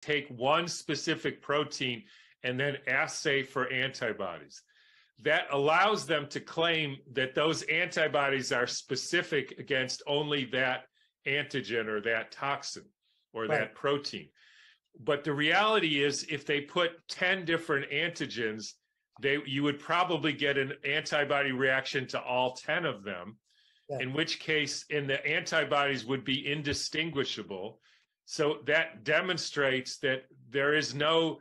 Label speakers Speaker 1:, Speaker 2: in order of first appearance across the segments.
Speaker 1: take one specific protein and then assay for antibodies. That allows them to claim that those antibodies are specific against only that antigen or that toxin or that protein. But the reality is, if they put 10 different antigens, you would probably get an antibody reaction to all 10 of them, in which case, the antibodies would be indistinguishable. So that demonstrates that there is no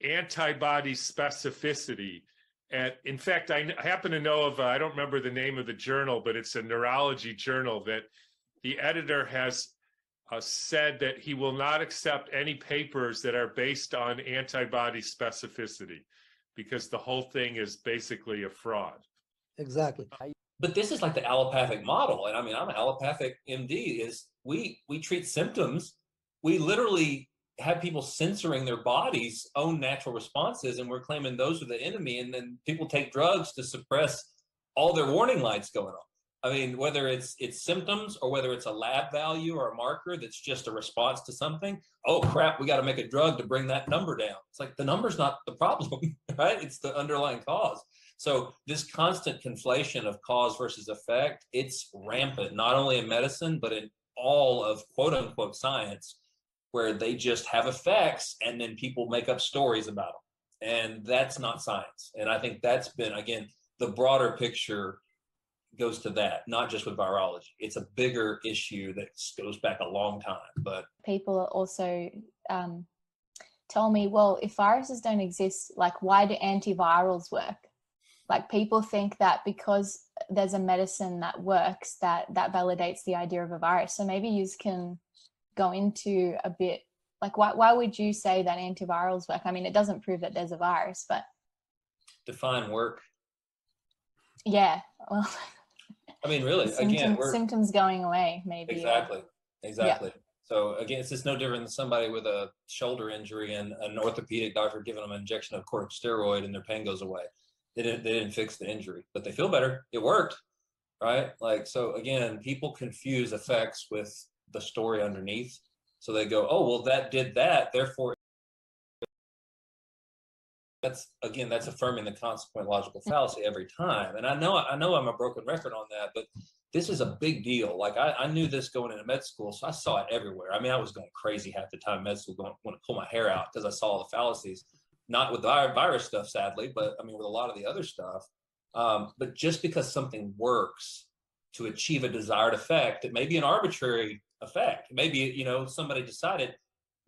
Speaker 1: antibody specificity. And in fact, I happen to know of, I don't remember the name of the journal, but it's a neurology journal that the editor has said that he will not accept any papers that are based on antibody specificity, because the whole thing is basically a fraud.
Speaker 2: Exactly.
Speaker 3: But this is like the allopathic model. And I mean, I'm an allopathic MD, is we treat symptoms. We literally have people censoring their body's own natural responses, and we're claiming those are the enemy. And then people take drugs to suppress all their warning lights going on. I mean, whether it's symptoms or whether it's a lab value or a marker that's just a response to something. Oh, crap, we got to make a drug to bring that number down. It's like the number's not the problem, right? It's the underlying cause. So this constant conflation of cause versus effect, it's rampant, not only in medicine, but in all of quote unquote science, where they just have effects and then people make up stories about them. And that's not science. And I think that's been, again, the broader picture goes to that, not just with virology. It's a bigger issue that goes back a long time. But
Speaker 4: people also tell me, well, if viruses don't exist, like, why do antivirals work? Like, people think that because there's a medicine that works, that validates the idea of a virus. So maybe you can go into a bit, like, why would you say that antivirals work? I mean, it doesn't prove that there's a virus, but
Speaker 3: define work.
Speaker 4: Yeah, well,
Speaker 3: I mean, really, again,
Speaker 4: symptoms going away, maybe.
Speaker 3: Exactly. Yeah. So again, it's just no different than somebody with a shoulder injury and an orthopedic doctor giving them an injection of corticosteroid and their pain goes away. They didn't fix the injury, but they feel better. It worked, right? Like, so again, people confuse effects with the story underneath. So they go, oh, well, that did that, therefore that's affirming the consequent logical fallacy every time. And I know I'm a broken record on that, but this is a big deal. Like, I knew this going into med school, so I saw it everywhere. I mean, I was going crazy half the time in med school, want to pull my hair out because I saw the fallacies, not with the virus stuff, sadly, but I mean, with a lot of the other stuff. But just because something works to achieve a desired effect, it may be an arbitrary effect. Maybe, somebody decided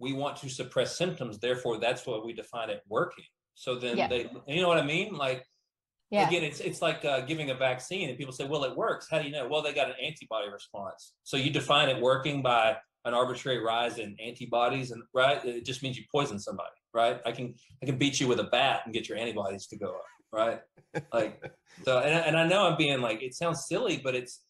Speaker 3: we want to suppress symptoms, therefore that's what we define it working. So then they, you know what I mean? Like, again, it's like giving a vaccine and people say, well, it works. How do you know? Well, they got an antibody response. So you define it working by an arbitrary rise in antibodies, and right, it just means you poison somebody, right? I can beat you with a bat and get your antibodies to go up, right? Like, so, and I know I'm being like, it sounds silly, but it's,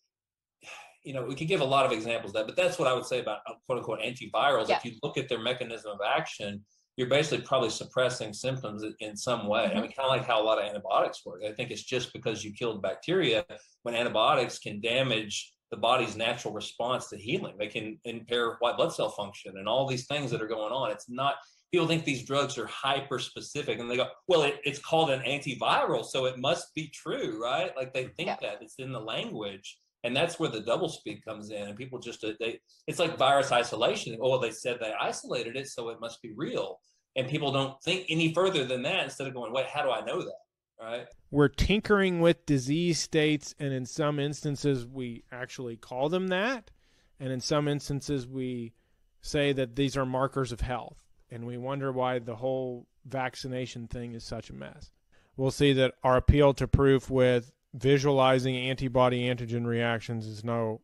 Speaker 3: we could give a lot of examples of that, but that's what I would say about quote unquote antivirals. If you look at their mechanism of action, you're basically probably suppressing symptoms in some way. I mean, kind of like how a lot of antibiotics work. I think it's just because you killed bacteria, when antibiotics can damage the body's natural response to healing. They can impair white blood cell function and all these things that are going on. It's not, people think these drugs are hyper specific and they go, well, it's called an antiviral, so it must be true, right? Like, they think that it's in the language. And that's where the doublespeak comes in. And people just, it's like virus isolation. Oh, they said they isolated it, so it must be real. And people don't think any further than that, instead of going, wait, how do I know that? Right?
Speaker 5: We're tinkering with disease states, and in some instances we actually call them that. And in some instances we say that these are markers of health. And we wonder why the whole vaccination thing is such a mess. We'll see that our appeal to proof with visualizing antibody antigen reactions is no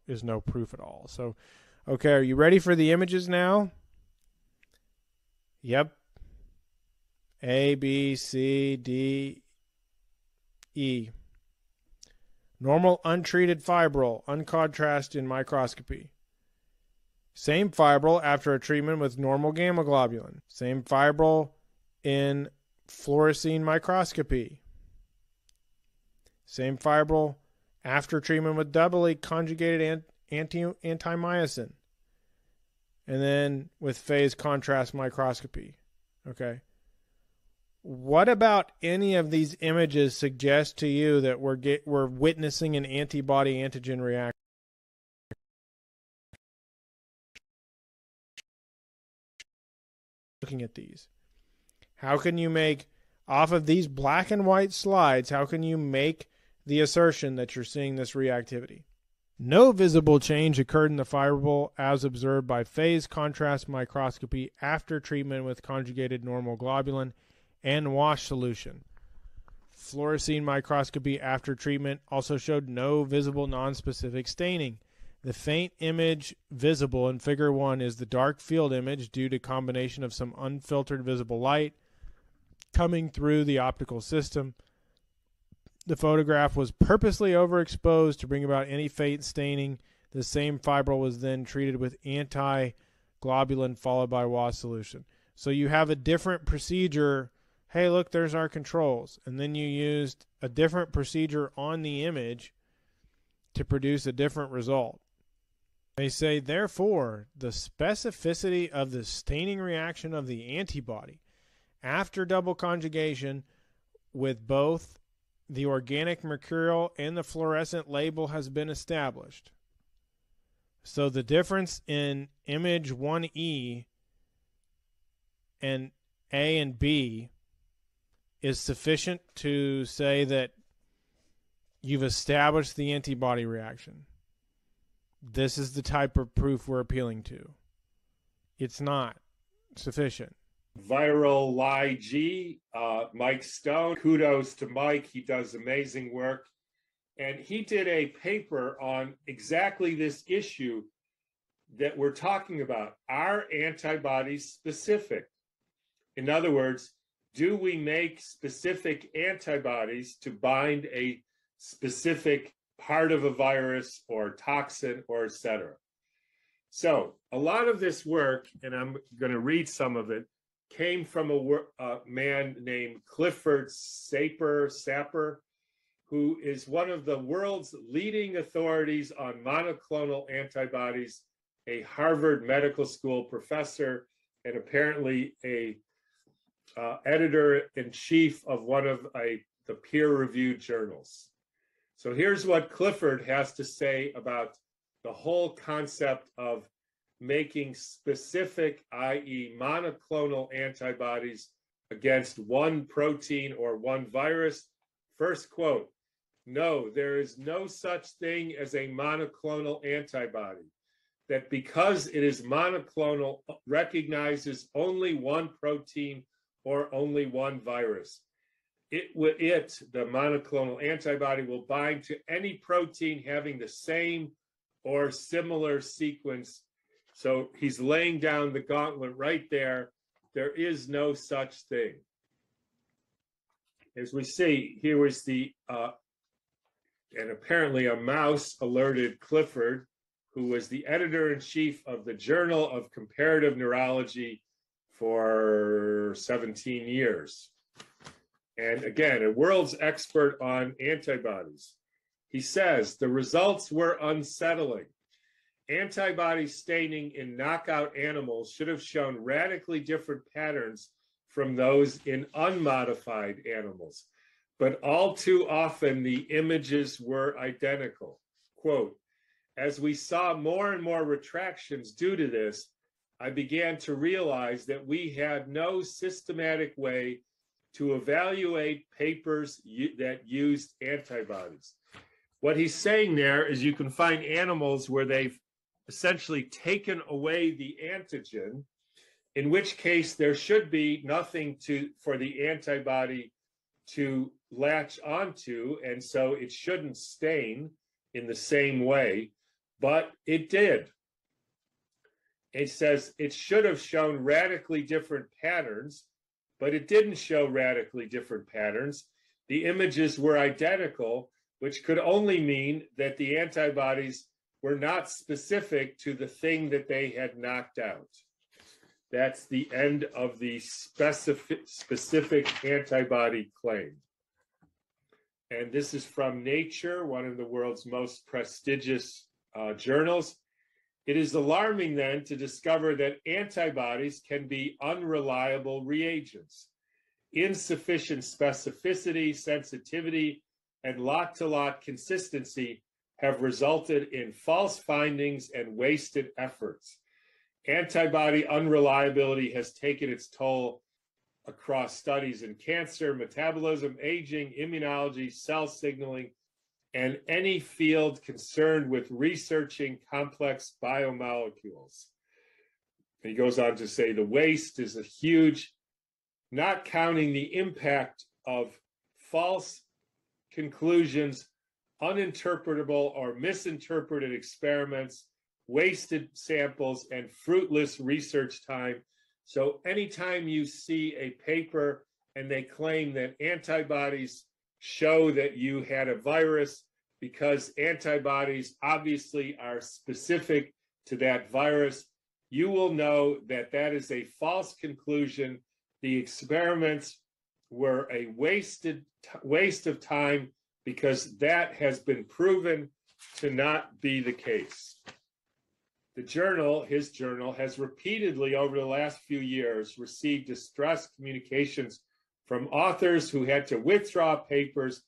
Speaker 5: proof at all. So, okay, are you ready for the images now? Yep. A, B, C, D, E. Normal untreated fibril, uncontrasted in microscopy. Same fibril after a treatment with normal gamma globulin. Same fibril in fluorescein microscopy. Same fibril after treatment with doubly conjugated antimyosin. and then with phase contrast microscopy. Okay. What about any of these images suggest to you that we're witnessing an antibody-antigen reaction? Looking at these, how can you make, off of these black and white slides, how can you make the assertion that you're seeing this reactivity? No visible change occurred in the fibril as observed by phase contrast microscopy after treatment with conjugated normal globulin and wash solution. Fluorescein microscopy after treatment also showed no visible nonspecific staining. The faint image visible in figure 1 is the dark field image due to combination of some unfiltered visible light coming through the optical system. The photograph was purposely overexposed to bring about any faint staining. The same fibril was then treated with anti-globulin followed by wash solution. So you have a different procedure. Hey, look, there's our controls. And then you used a different procedure on the image to produce a different result. They say, therefore, the specificity of the staining reaction of the antibody after double conjugation with both the organic mercurial and the fluorescent label has been established. So the difference in image 1E and A and B is sufficient to say that you've established the antibody reaction. This is the type of proof we're appealing to. It's not sufficient.
Speaker 1: Viral Lig, Mike Stone. Kudos to Mike. He does amazing work. And he did a paper on exactly this issue that we're talking about. Are antibodies specific? In other words, do we make specific antibodies to bind a specific part of a virus or toxin or et cetera? So a lot of this work, and I'm going to read some of it, came from a man named Clifford Sapir, who is one of the world's leading authorities on monoclonal antibodies, a Harvard Medical School professor, and apparently a editor-in-chief of one of the peer-reviewed journals. So here's what Clifford has to say about the whole concept of making specific, i.e. monoclonal antibodies against one protein or one virus. First quote, no, there is no such thing as a monoclonal antibody, that because it is monoclonal, recognizes only one protein or only one virus. The monoclonal antibody will bind to any protein having the same or similar sequence. So he's laying down the gauntlet right there. There is no such thing. As we see, here was and apparently a mouse alerted Clifford, who was the editor-in-chief of the Journal of Comparative Neurology for 17 years. And again, a world's expert on antibodies. He says, the results were unsettling. Antibody staining in knockout animals should have shown radically different patterns from those in unmodified animals, but all too often the images were identical. Quote, as we saw more and more retractions due to this, I began to realize that we had no systematic way to evaluate papers that used antibodies. What he's saying there is you can find animals where they've essentially taken away the antigen, in which case there should be nothing for the antibody to latch onto, and so it shouldn't stain in the same way, but it did. It says it should have shown radically different patterns, but it didn't show radically different patterns. The images were identical, which could only mean that the antibodies were not specific to the thing that they had knocked out. That's the end of the specific antibody claim. And this is from Nature, one of the world's most prestigious journals. It is alarming then to discover that antibodies can be unreliable reagents. Insufficient specificity, sensitivity, and lot-to-lot consistency have resulted in false findings and wasted efforts. Antibody unreliability has taken its toll across studies in cancer, metabolism, aging, immunology, cell signaling, and any field concerned with researching complex biomolecules. And he goes on to say the waste is a huge, not counting the impact of false conclusions, uninterpretable or misinterpreted experiments, wasted samples, and fruitless research time. So anytime you see a paper and they claim that antibodies show that you had a virus because antibodies obviously are specific to that virus, you will know that that is a false conclusion. The experiments were a waste of time because that has been proven to not be the case. The journal, his journal, has repeatedly over the last few years received distress communications from authors who had to withdraw papers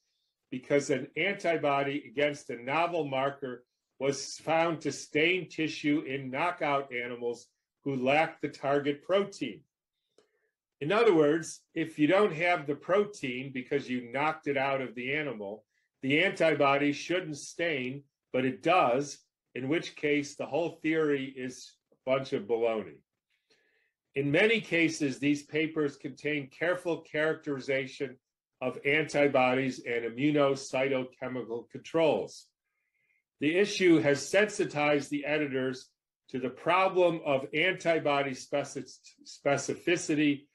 Speaker 1: because an antibody against a novel marker was found to stain tissue in knockout animals who lacked the target protein. In other words, if you don't have the protein because you knocked it out of the animal, the antibody shouldn't stain, but it does, in which case the whole theory is a bunch of baloney. In many cases, these papers contain careful characterization of antibodies and immunocytochemical controls. The issue has sensitized the editors to the problem of antibody specificity,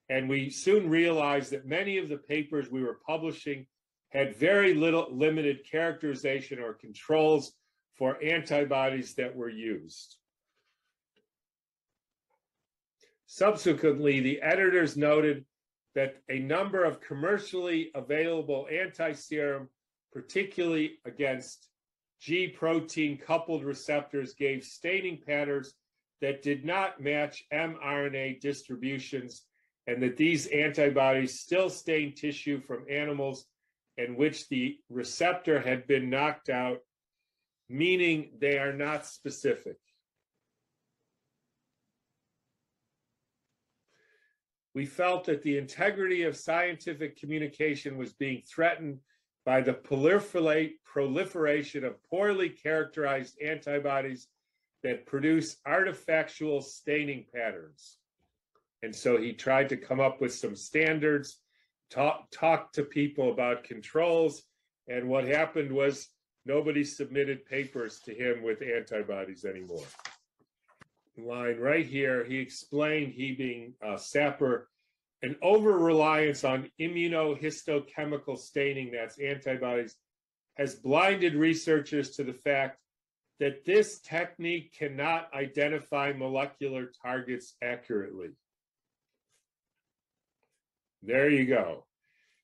Speaker 1: and we soon realized that many of the papers we were publishing had very limited characterization or controls for antibodies that were used. Subsequently, the editors noted that a number of commercially available anti-serum, particularly against G protein coupled receptors, gave staining patterns that did not match mRNA distributions, and that these antibodies still stain tissue from animals in which the receptor had been knocked out, meaning they are not specific. We felt that the integrity of scientific communication was being threatened by the proliferation of poorly characterized antibodies that produce artifactual staining patterns. And so he tried to come up with some standards, talk to people about controls, and what happened was nobody submitted papers to him with antibodies anymore. Line right here, he explained, he being Sapper, an over-reliance on immunohistochemical staining, that's antibodies, has blinded researchers to the fact that this technique cannot identify molecular targets accurately. There you go.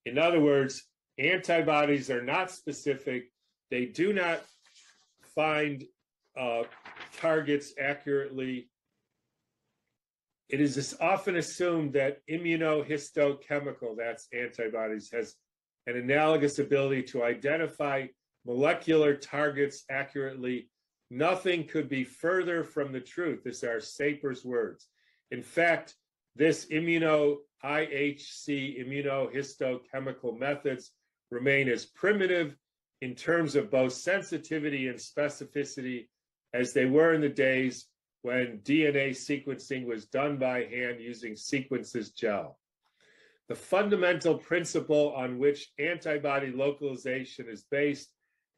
Speaker 1: In other words, antibodies are not specific. They do not find targets accurately. It is often assumed that immunohistochemical, that's antibodies, has an analogous ability to identify molecular targets accurately. Nothing could be further from the truth. These are Sapir's words. In fact, this IHC, immunohistochemical methods, remain as primitive in terms of both sensitivity and specificity as they were in the days when DNA sequencing was done by hand using sequences gel. The fundamental principle on which antibody localization is based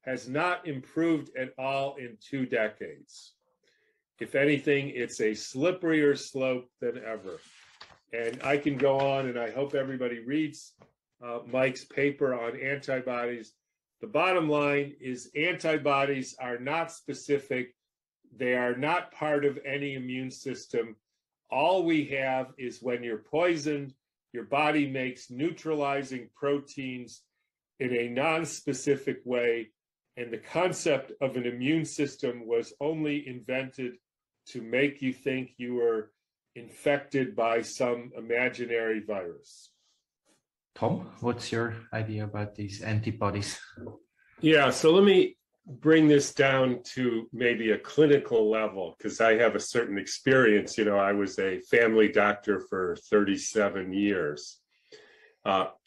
Speaker 1: has not improved at all in 2 decades. If anything, it's a slipperier slope than ever. And I can go on, and I hope everybody reads Mike's paper on antibodies. The bottom line is antibodies are not specific. They are not part of any immune system. All we have is when you're poisoned, your body makes neutralizing proteins in a non-specific way, And the concept of an immune system was only invented to make you think you were infected by some imaginary virus.
Speaker 2: Tom, what's your idea about these antibodies?
Speaker 1: Yeah, so let me bring this down to maybe a clinical level, because I have a certain experience. I was a family doctor for 37 years.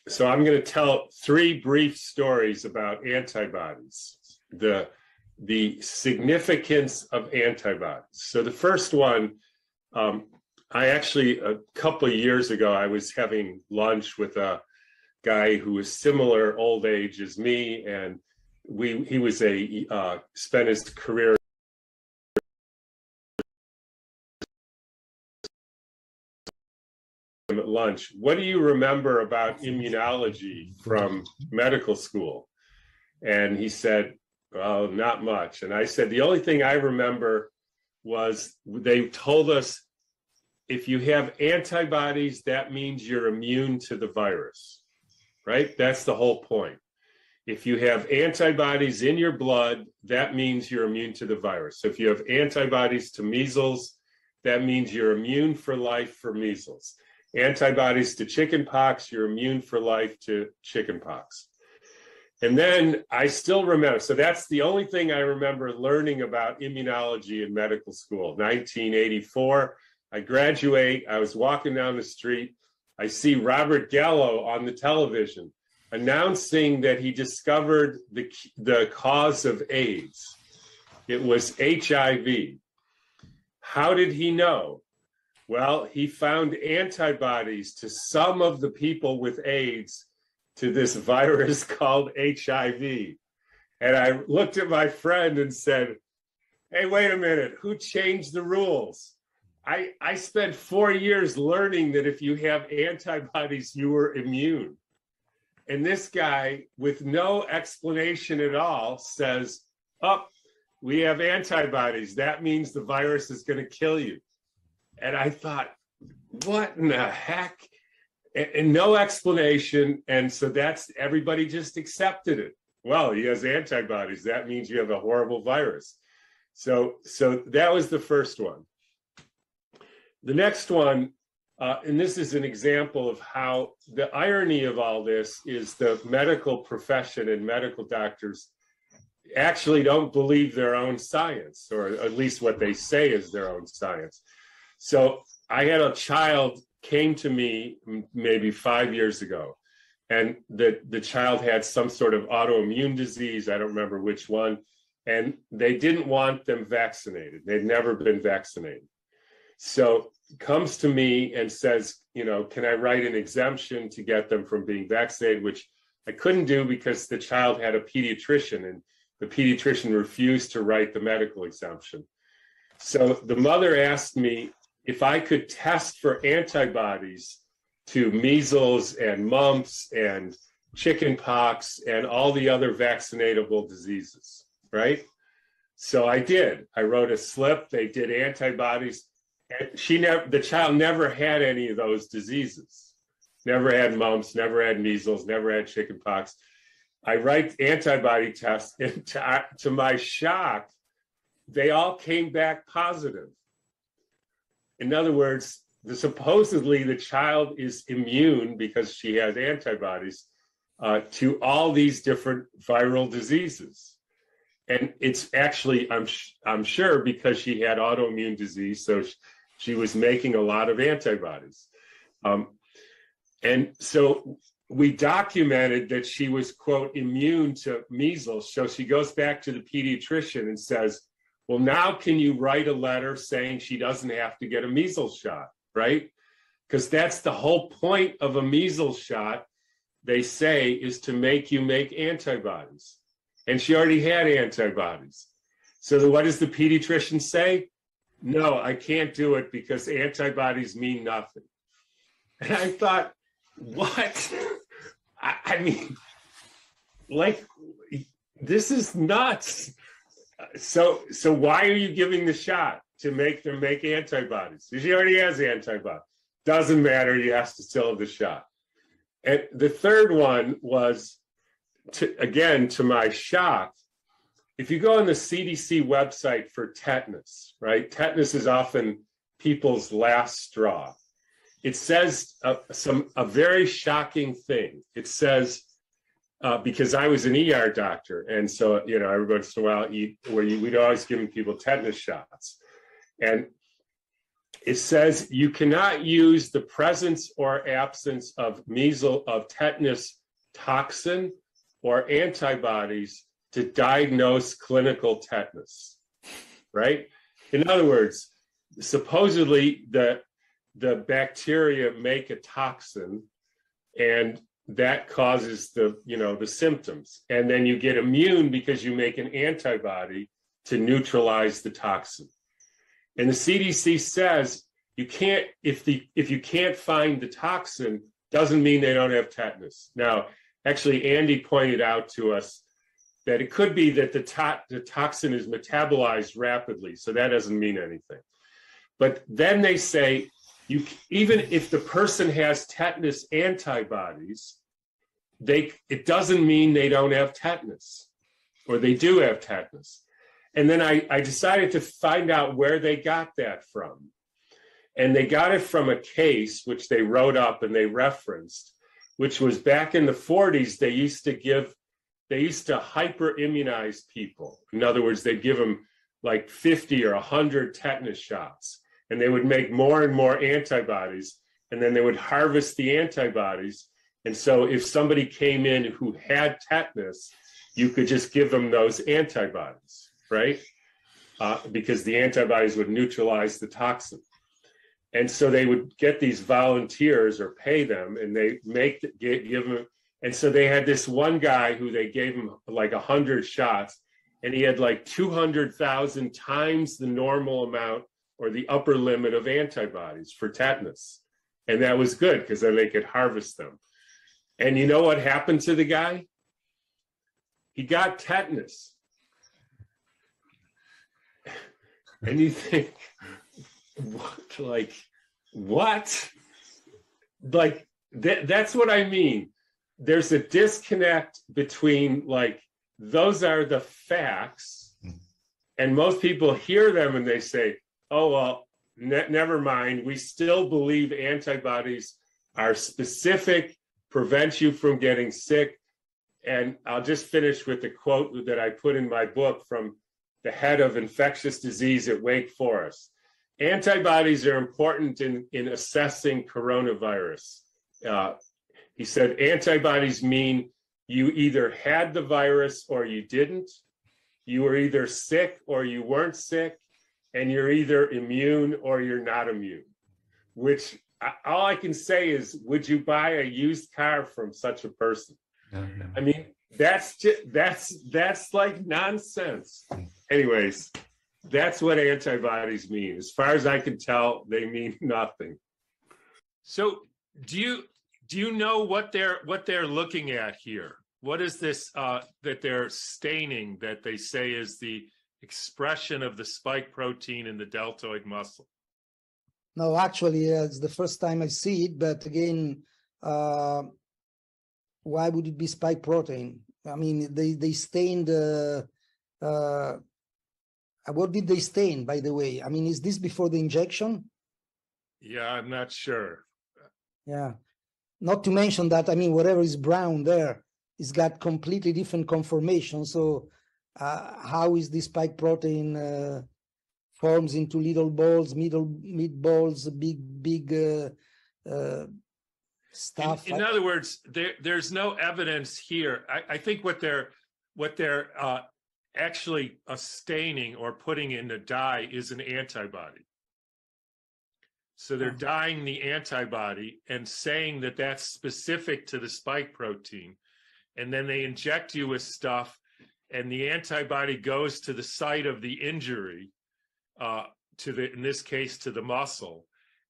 Speaker 1: So I'm going to tell 3 brief stories about antibodies, the significance of antibodies. So the first one, I actually, a couple of years ago, I was having lunch with a guy who was similar old age as me, and he was spent his career at lunch. What do you remember about immunology from medical school? And he said, well, not much. And I said, the only thing I remember was they told us if you have antibodies, that means you're immune to the virus, right? That's the whole point. If you have antibodies in your blood, that means you're immune to the virus. So if you have antibodies to measles, that means you're immune for life for measles. Antibodies to chickenpox, you're immune for life to chickenpox. And then I still remember, so that's the only thing I remember learning about immunology in medical school. 1984, I graduate, I was walking down the street, I see Robert Gallo on the television announcing that he discovered the cause of AIDS. It was HIV. How did he know? Well, he found antibodies to some of the people with AIDS to this virus called HIV. And I looked at my friend and said, hey, wait a minute, who changed the rules? I spent 4 years learning that if you have antibodies, you were immune. And this guy, with no explanation at all, says, oh, we have antibodies. That means the virus is going to kill you. And I thought, what in the heck? And no explanation. And so everybody just accepted it. Well, he has antibodies. That means you have a horrible virus. So that was the first one. The next one, and this is an example of how the irony of all this is the medical profession and medical doctors actually don't believe their own science, or at least what they say is their own science. So I had a child came to me maybe 5 years ago, and the child had some sort of autoimmune disease. I don't remember which one. And they didn't want them vaccinated. They'd never been vaccinated. So comes to me and says, can I write an exemption to get them from being vaccinated, which I couldn't do because the child had a pediatrician and the pediatrician refused to write the medical exemption. So the mother asked me if I could test for antibodies to measles and mumps and chickenpox and all the other vaccinatable diseases, right? So I did. I wrote a slip. They did antibodies. And the child never had any of those diseases. Never had mumps, never had measles, never had chickenpox. I write antibody tests, and to my shock, they all came back positive. In other words, supposedly the child is immune because she has antibodies to all these different viral diseases. And it's actually, I'm sure, because she had autoimmune disease, so she was making a lot of antibodies. And so we documented that she was, quote, immune to measles. So she goes back to the pediatrician and says, well, now can you write a letter saying she doesn't have to get a measles shot, right? Because that's the whole point of a measles shot, they say, is to make you make antibodies. And she already had antibodies. So what does the pediatrician say? No, I can't do it because antibodies mean nothing. And I thought, what? I mean, like, this is nuts. So why are you giving the shot? To make them make antibodies? She already has antibodies. Doesn't matter, you have to still have the shot. And the third one was, to my shock, if you go on the CDC website for tetanus, right? Tetanus is often people's last straw. It says a very shocking thing. It says, because I was an ER doctor, and so every once in a while, we'd always giving people tetanus shots, and it says you cannot use the presence or absence of tetanus toxin or antibodies to diagnose clinical tetanus, right? In other words, supposedly the bacteria make a toxin, and that causes the symptoms, and then you get immune because you make an antibody to neutralize the toxin. And the CDC says you can't, if you can't find the toxin, doesn't mean they don't have tetanus. Now, actually, Andy pointed out to us that it could be that the toxin is metabolized rapidly, so that doesn't mean anything. But then they say, even if the person has tetanus antibodies, it doesn't mean they don't have tetanus, or they do have tetanus. And then I decided to find out where they got that from. And they got it from a case which they wrote up and they referenced, which was back in the 40s. They used to hyperimmunize people. In other words, they'd give them like 50 or 100 tetanus shots, and they would make more and more antibodies, and then they would harvest the antibodies. And so if somebody came in who had tetanus, you could just give them those antibodies, right? Because the antibodies would neutralize the toxin. And so they would get these volunteers or pay them, and they give them. And so they had this one guy who they gave him like 100 shots, and he had like 200,000 times the normal amount or the upper limit of antibodies for tetanus. And that was good because then they could harvest them. And you know what happened to the guy? He got tetanus. And you think, what? Like, that's what I mean. There's a disconnect between, like, those are the facts, and most people hear them and they say, oh, well, never mind. We still believe antibodies are specific, prevent you from getting sick. And I'll just finish with the quote that I put in my book from the head of infectious disease at Wake Forest. Antibodies are important in assessing coronavirus. He said, antibodies mean you either had the virus or you didn't. You were either sick or you weren't sick, and you're either immune or you're not immune. Which all I can say is, would you buy a used car from such a person?
Speaker 2: No.
Speaker 1: I mean, that's like nonsense. Anyways, that's what antibodies mean. As far as I can tell, they mean nothing. So do you know what they're looking at here? What is this that they're staining that they say is the expression of the spike protein in the deltoid muscle?
Speaker 6: No, actually, it's the first time I see it. But again, why would it be spike protein? I mean, they stained. What did they stain, by the way? I mean, is this before the injection?
Speaker 1: Yeah, I'm not sure.
Speaker 6: Yeah. Not to mention that, I mean, whatever is brown there, it's got completely different conformation. So how is this spike protein forms into little balls, mid balls, big stuff?
Speaker 1: In other words, there's no evidence here. I think what they're actually staining or putting in the dye is an antibody. So they're dyeing the antibody and saying that that's specific to the spike protein. And then they inject you with stuff, and the antibody goes to the site of the injury, in this case, to the muscle.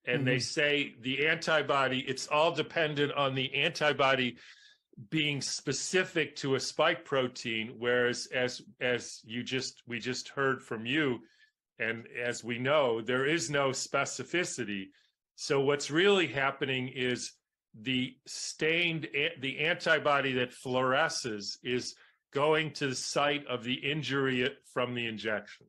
Speaker 1: And they say the antibody, it's all dependent on the antibody being specific to a spike protein, whereas as we just heard from you, and as we know, there is no specificity. So what's really happening is the antibody that fluoresces is going to the site of the injury from the injection.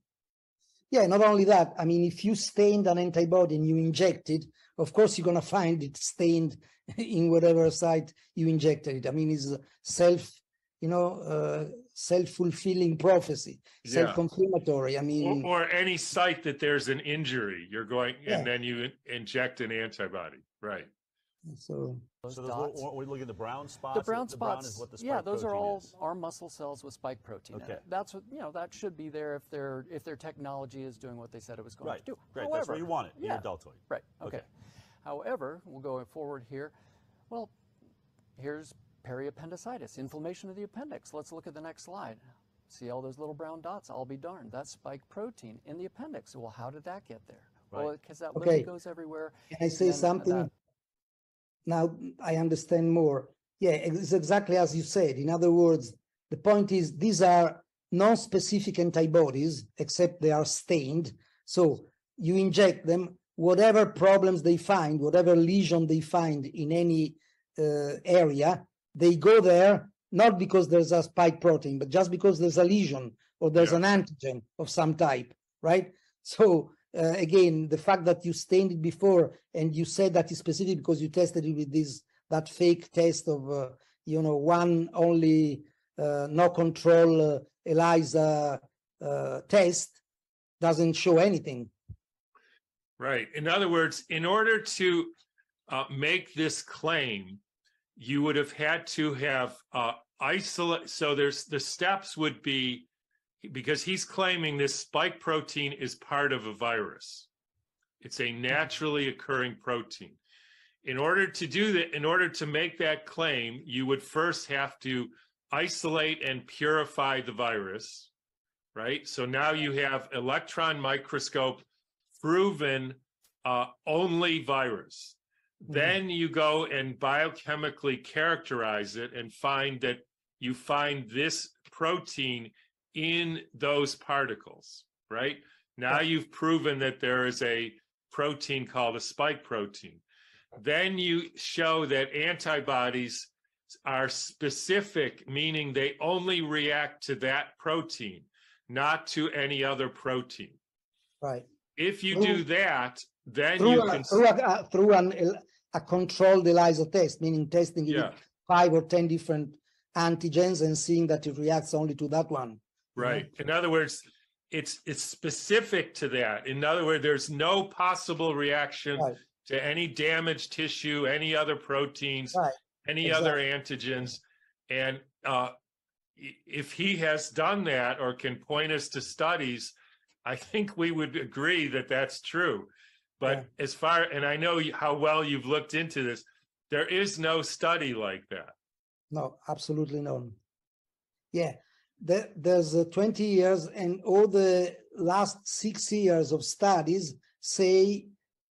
Speaker 6: Yeah, not only that, I mean, if you stained an antibody and you inject it, of course, you're going to find it stained in whatever site you injected it. I mean, it's a self-fulfilling prophecy,
Speaker 1: Yeah.
Speaker 6: self-confirmatory. I mean,
Speaker 1: Or any site that there's an injury, you're going,
Speaker 6: Yeah.
Speaker 1: and then you inject an antibody, right?
Speaker 6: so
Speaker 7: Those
Speaker 8: So
Speaker 7: dots.
Speaker 8: we look at the brown spots.
Speaker 7: The brown
Speaker 8: The brown
Speaker 7: spots,
Speaker 8: is what the spike
Speaker 7: yeah, those are
Speaker 8: protein
Speaker 7: all
Speaker 8: is.
Speaker 7: our muscle cells with spike protein in
Speaker 8: Okay.
Speaker 7: it. That's what, that should be there if their technology is doing what they said it was going
Speaker 8: Right.
Speaker 7: to do.
Speaker 8: Great. That's where you want it in
Speaker 7: yeah,
Speaker 8: your deltoid.
Speaker 7: Right. Okay.
Speaker 8: Okay.
Speaker 7: However, we'll go forward here. Well, here's periappendicitis, inflammation of the appendix. Let's look at the next slide. See all those little brown dots? I'll be darned. That's spike protein in the appendix. Well, how did that get there?
Speaker 8: Right.
Speaker 7: Well, because that
Speaker 6: Okay.
Speaker 7: lipid goes everywhere.
Speaker 6: can I say
Speaker 7: then
Speaker 6: something?
Speaker 7: that-
Speaker 6: Now I understand more. Yeah, it's exactly as you said. In other words, the point is these are non-specific antibodies, except they are stained. So you inject them, whatever problems they find, whatever lesion they find in any area, they go there, not because there's a spike protein, but just because there's a lesion or there's
Speaker 1: Yeah.
Speaker 6: an antigen of some type, right? So again, the fact that you stained it before and you said that is specific because you tested it with that fake test of one only no control ELISA test doesn't show anything.
Speaker 1: Right. In other words, in order to make this claim, you would have had to have isolate. So the steps would be, because he's claiming this spike protein is part of a virus. It's a naturally occurring protein. In order to do that, in order to make that claim, you would first have to isolate and purify the virus, right? So now you have electron microscope proven only virus. Then you go and biochemically characterize it and find that you find this protein in those particles, right? Now you've proven that there is a protein called a spike protein. Then you show that antibodies are specific, meaning they only react to that protein, not to any other protein.
Speaker 6: Right.
Speaker 1: If you do that, then
Speaker 6: Through
Speaker 1: you
Speaker 6: a,
Speaker 1: can
Speaker 6: through a controlled ELISA test, meaning testing it with 5 or 10 different antigens and seeing that it reacts only to that one.
Speaker 1: Right. In other words, it's specific to that. In other words, there's no possible reaction to any damaged tissue, any other proteins, any other antigens. And if he has done that or can point us to studies, I think we would agree that that's true. But as far, and I know how well you've looked into this, there is no study like that.
Speaker 6: No, absolutely none. Yeah, there's 20 years and all the last 6 years of studies say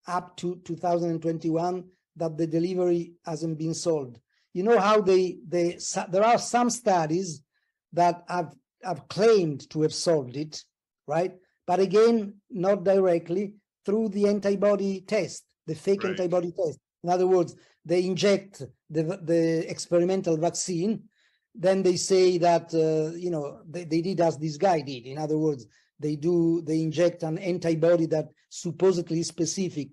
Speaker 6: up to 2021 that the delivery hasn't been solved. You know how there are some studies that have claimed to have solved it, right? But again, not directly through the antibody test, the fake antibody test. In other words, they inject the experimental vaccine, then they say that they did as this guy did. In other words, they inject an antibody that supposedly is specific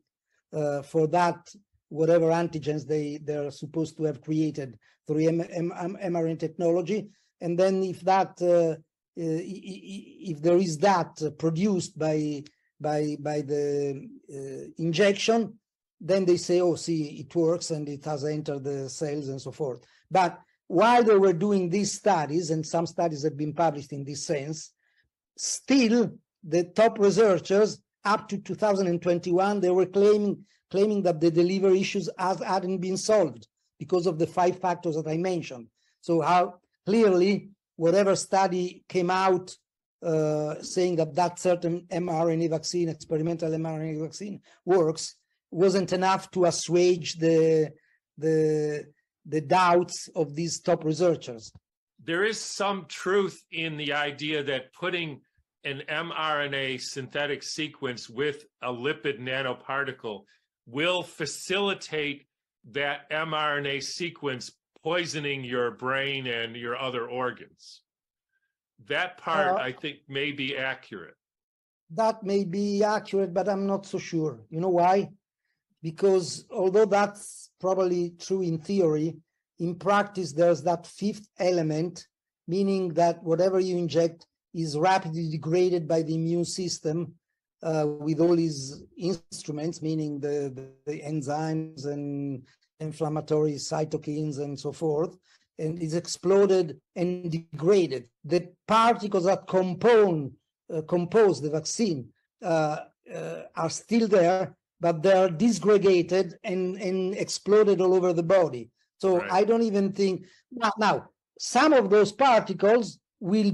Speaker 6: for that whatever antigens they're supposed to have created through mRNA technology, and then if there is that produced by the injection, then they say, oh, see, it works and it has entered the cells and so forth. But while they were doing these studies, and some studies have been published in this sense, still the top researchers up to 2021, they were claiming that the delivery issues hadn't been solved because of the 5 factors that I mentioned. So how clearly whatever study came out saying that certain mRNA vaccine, experimental mRNA vaccine works, wasn't enough to assuage the doubts of these top researchers.
Speaker 1: There is some truth in the idea that putting an mRNA synthetic sequence with a lipid nanoparticle will facilitate that mRNA sequence poisoning your brain and your other organs. That part, I think, may be accurate.
Speaker 6: That may be accurate, but I'm not so sure. You know why? Because although that's probably true in theory, in practice, there's that fifth element, meaning that whatever you inject is rapidly degraded by the immune system with all these instruments, meaning the enzymes and inflammatory cytokines and so forth, and is exploded and degraded. The particles that compose the vaccine are still there, but they're disgregated and exploded all over the body. So
Speaker 1: Right.
Speaker 6: I don't even think now some of those particles will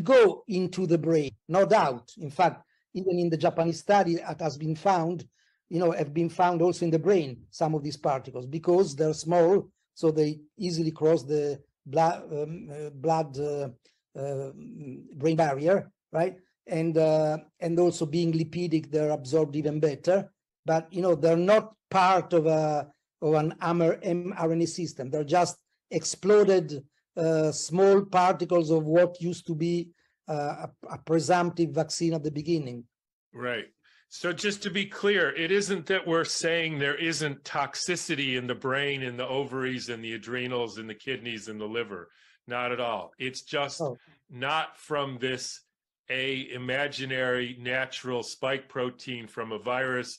Speaker 6: go into the brain, no doubt. In fact, even in the Japanese study, it has been found, have been found also in the brain, some of these particles, because they're small, so they easily cross the blood-brain barrier, right? And also being lipidic, they're absorbed even better. But they're not part of an mRNA system. They're just exploded small particles of what used to be a presumptive vaccine at the beginning.
Speaker 1: Right. So just to be clear, it isn't that we're saying there isn't toxicity in the brain, in the ovaries, and the adrenals, and the kidneys, and the liver. Not at all. It's just not from this imaginary natural spike protein from a virus,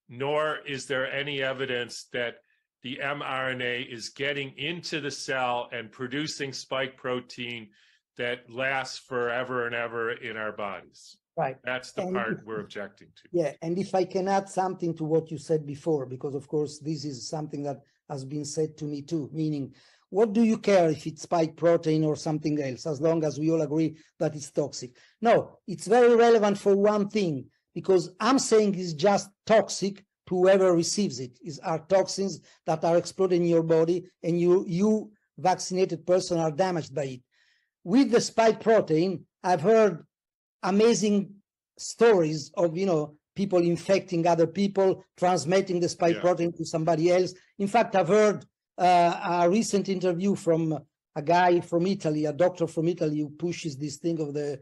Speaker 1: nor is there any evidence that the mRNA is getting into the cell and producing spike protein that lasts forever and ever in our bodies.
Speaker 6: Right.
Speaker 1: That's the part we're objecting to.
Speaker 6: Yeah, and if I can add something to what you said before, because of course this is something that has been said to me too, meaning, what do you care if it's spike protein or something else, as long as we all agree that it's toxic? No, it's very relevant for one thing, because I'm saying it's just toxic to whoever receives it. Are toxins that are exploded in your body, and you vaccinated person are damaged by it. With the spike protein, I've heard amazing stories of people infecting other people, transmitting the spike protein to somebody else. In fact, I've heard a recent interview from a guy from Italy, a doctor from Italy, who pushes this thing of the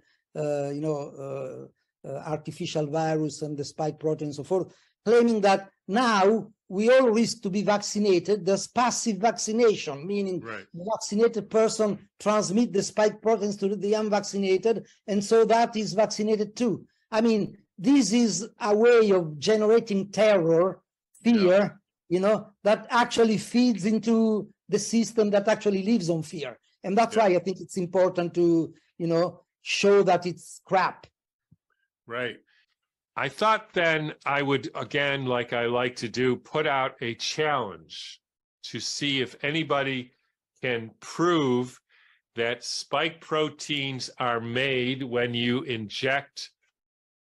Speaker 6: artificial virus and the spike protein and so forth, claiming that now we all risk to be vaccinated. There's passive vaccination, meaning the vaccinated person transmit the spike proteins to the unvaccinated, and so that is vaccinated too. I mean, this is a way of generating terror, fear, that actually feeds into the system that actually lives on fear. And that's why I think it's important to, show that it's crap.
Speaker 1: Right. I thought then I would, again, like I like to do, put out a challenge to see if anybody can prove that spike proteins are made when you inject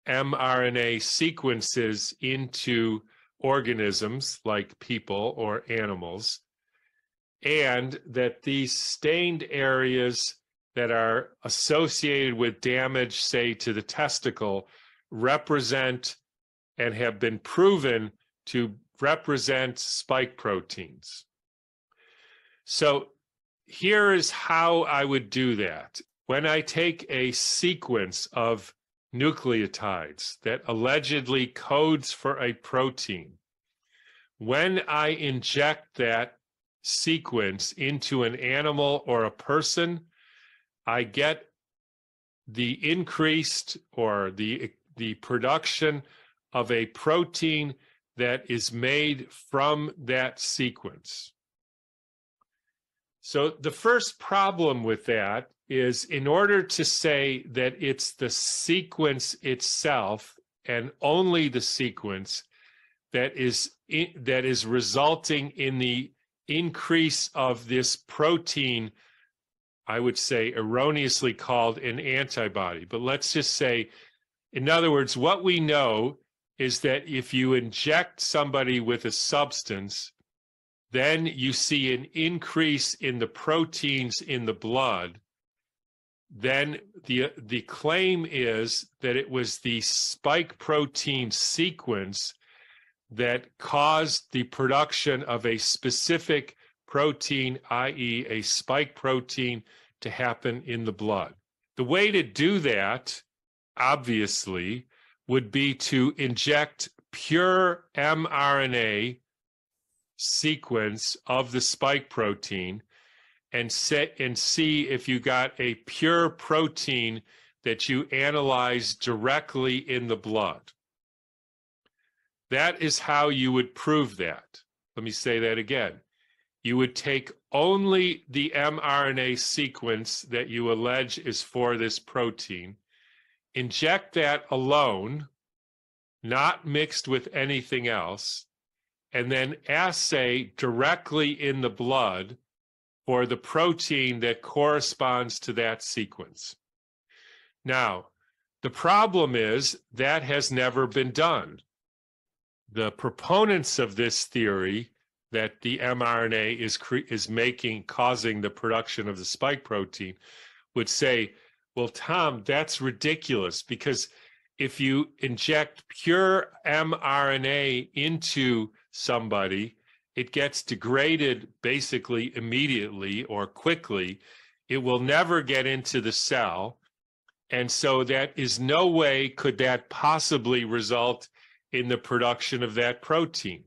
Speaker 1: mRNA sequences into organisms like people or animals, and that these stained areas that are associated with damage, say, to the testicle, represent and have been proven to represent spike proteins. So here is how I would do that. When I take a sequence of nucleotides that allegedly codes for a protein, when I inject that sequence into an animal or a person, I get the increased or the production of a protein that is made from that sequence. So the first problem with that is, in order to say that it's the sequence itself and only the sequence that is resulting in the increase of this protein, I would say erroneously called an antibody. But let's just say, in other words, what we know is that if you inject somebody with a substance, then you see an increase in the proteins in the blood. Then the claim is that it was the spike protein sequence that caused the production of a specific protein, i.e. a spike protein, to happen in the blood. The way to do that, obviously, would be to inject pure mRNA sequence of the spike protein and see if you got a pure protein that you analyze directly in the blood. That is how you would prove that. Let me say that again. You would take only the mRNA sequence that you allege is for this protein, inject that alone, not mixed with anything else, and then assay directly in the blood for the protein that corresponds to that sequence. Now, the problem is that has never been done. The proponents of this theory that the mRNA is causing the production of the spike protein would say, well, Tom, that's ridiculous, because if you inject pure mRNA into somebody, it gets degraded basically immediately or quickly. It will never get into the cell. And so that is no way could that possibly result in the production of that protein.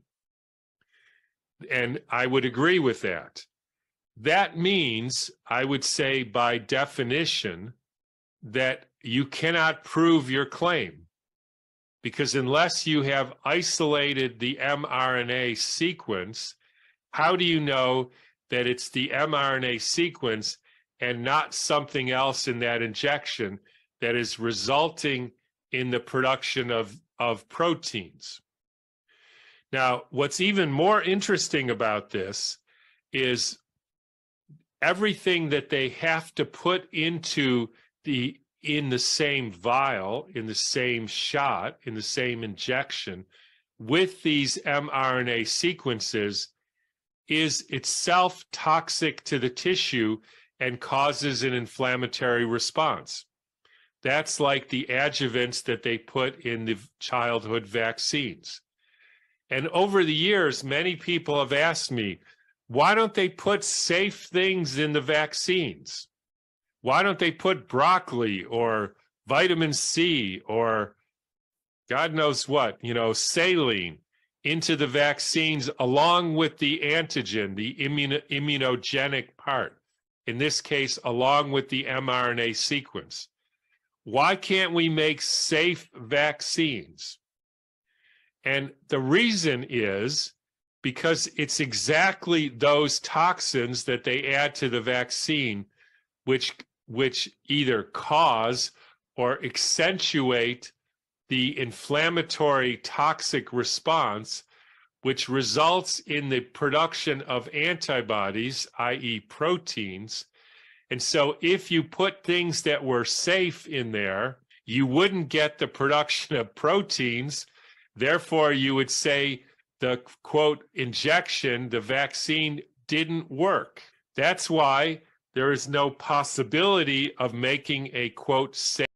Speaker 1: And I would agree with that. That means, I would say by definition, that you cannot prove your claim, because unless you have isolated the mRNA sequence, how do you know that it's the mRNA sequence and not something else in that injection that is resulting in the production of proteins? Now, what's even more interesting about this is everything that they have to put into in the same vial, in the same shot, in the same injection with these mRNA sequences is itself toxic to the tissue and causes an inflammatory response. That's like the adjuvants that they put in the childhood vaccines. And over the years, many people have asked me, why don't they put safe things in the vaccines? Why don't they put broccoli or vitamin C or God knows what, saline into the vaccines along with the antigen, the immunogenic part, in this case, along with the mRNA sequence? Why can't we make safe vaccines? And the reason is because it's exactly those toxins that they add to the vaccine which either cause or accentuate the inflammatory toxic response, which results in the production of antibodies, i.e. proteins. And so if you put things that were safe in there, you wouldn't get the production of proteins. Therefore, you would say the, quote, injection, the vaccine didn't work. That's why there is no possibility of making a, quote, safe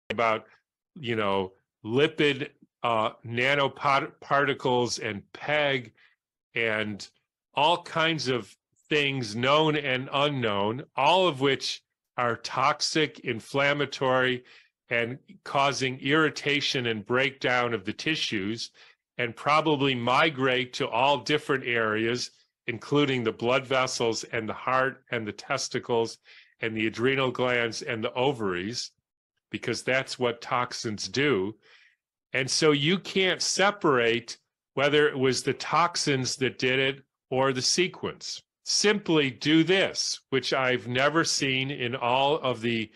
Speaker 1: about, lipid nanoparticles and PEG and all kinds of things known and unknown, all of which are toxic, inflammatory, and causing irritation and breakdown of the tissues, and probably migrate to all different areas, including the blood vessels and the heart and the testicles and the adrenal glands and the ovaries, because that's what toxins do. And so you can't separate whether it was the toxins that did it or the sequence. Simply do this, which I've never seen in all of the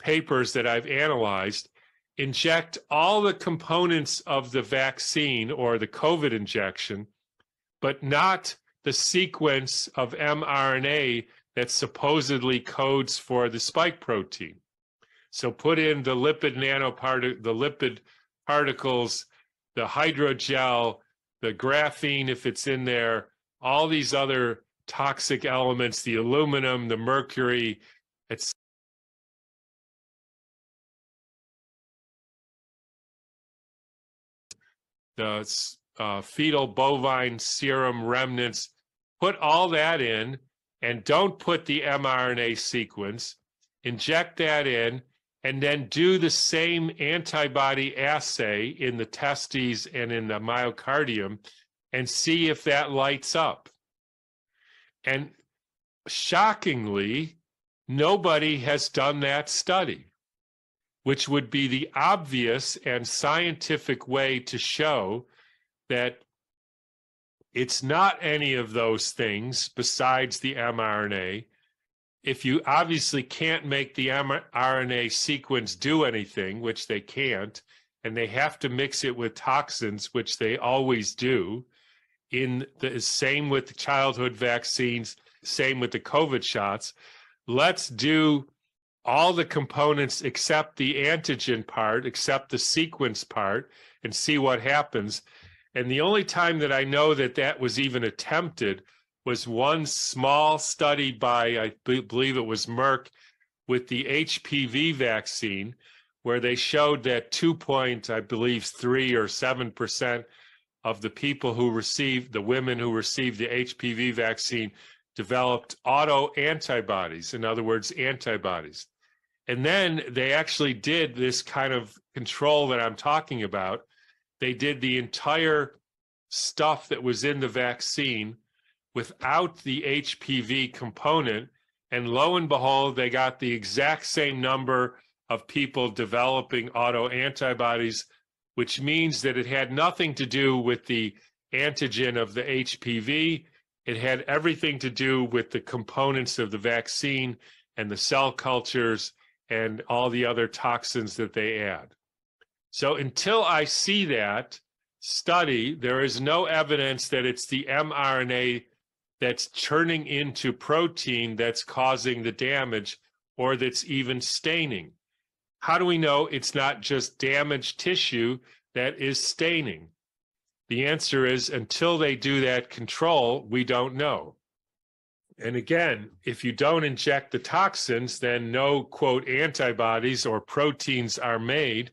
Speaker 1: papers that I've analyzed. Inject all the components of the vaccine or the COVID injection, but not the sequence of mRNA that supposedly codes for the spike protein. So put in the lipid particles, the hydrogel, the graphene if it's in there, all these other toxic elements, the aluminum, the mercury, etc. The fetal bovine serum remnants, put all that in and don't put the mRNA sequence, inject that in, and then do the same antibody assay in the testes and in the myocardium and see if that lights up. And shockingly, nobody has done that study, which would be the obvious and scientific way to show that it's not any of those things besides the mRNA. If you obviously can't make the mRNA sequence do anything, which they can't, and they have to mix it with toxins, which they always do, in the same with the childhood vaccines, same with the COVID shots, let's do all the components except the antigen part, except the sequence part, and see what happens. And the only time that I know that that was even attempted was one small study by, I believe it was Merck, with the HPV vaccine, where they showed that 3 or 7% of the people who received, the women who received the HPV vaccine, developed auto-antibodies, in other words, antibodies. And then they actually did this kind of control that I'm talking about. They did the entire stuff that was in the vaccine without the HPV component, and lo and behold, they got the exact same number of people developing autoantibodies, which means that it had nothing to do with the antigen of the HPV. It had everything to do with the components of the vaccine and the cell cultures and all the other toxins that they add. So until I see that study, there is no evidence that it's the mRNA that's turning into protein that's causing the damage or that's even staining. How do we know it's not just damaged tissue that is staining? The answer is until they do that control, we don't know. And again, if you don't inject the toxins, then no, quote, antibodies or proteins are made.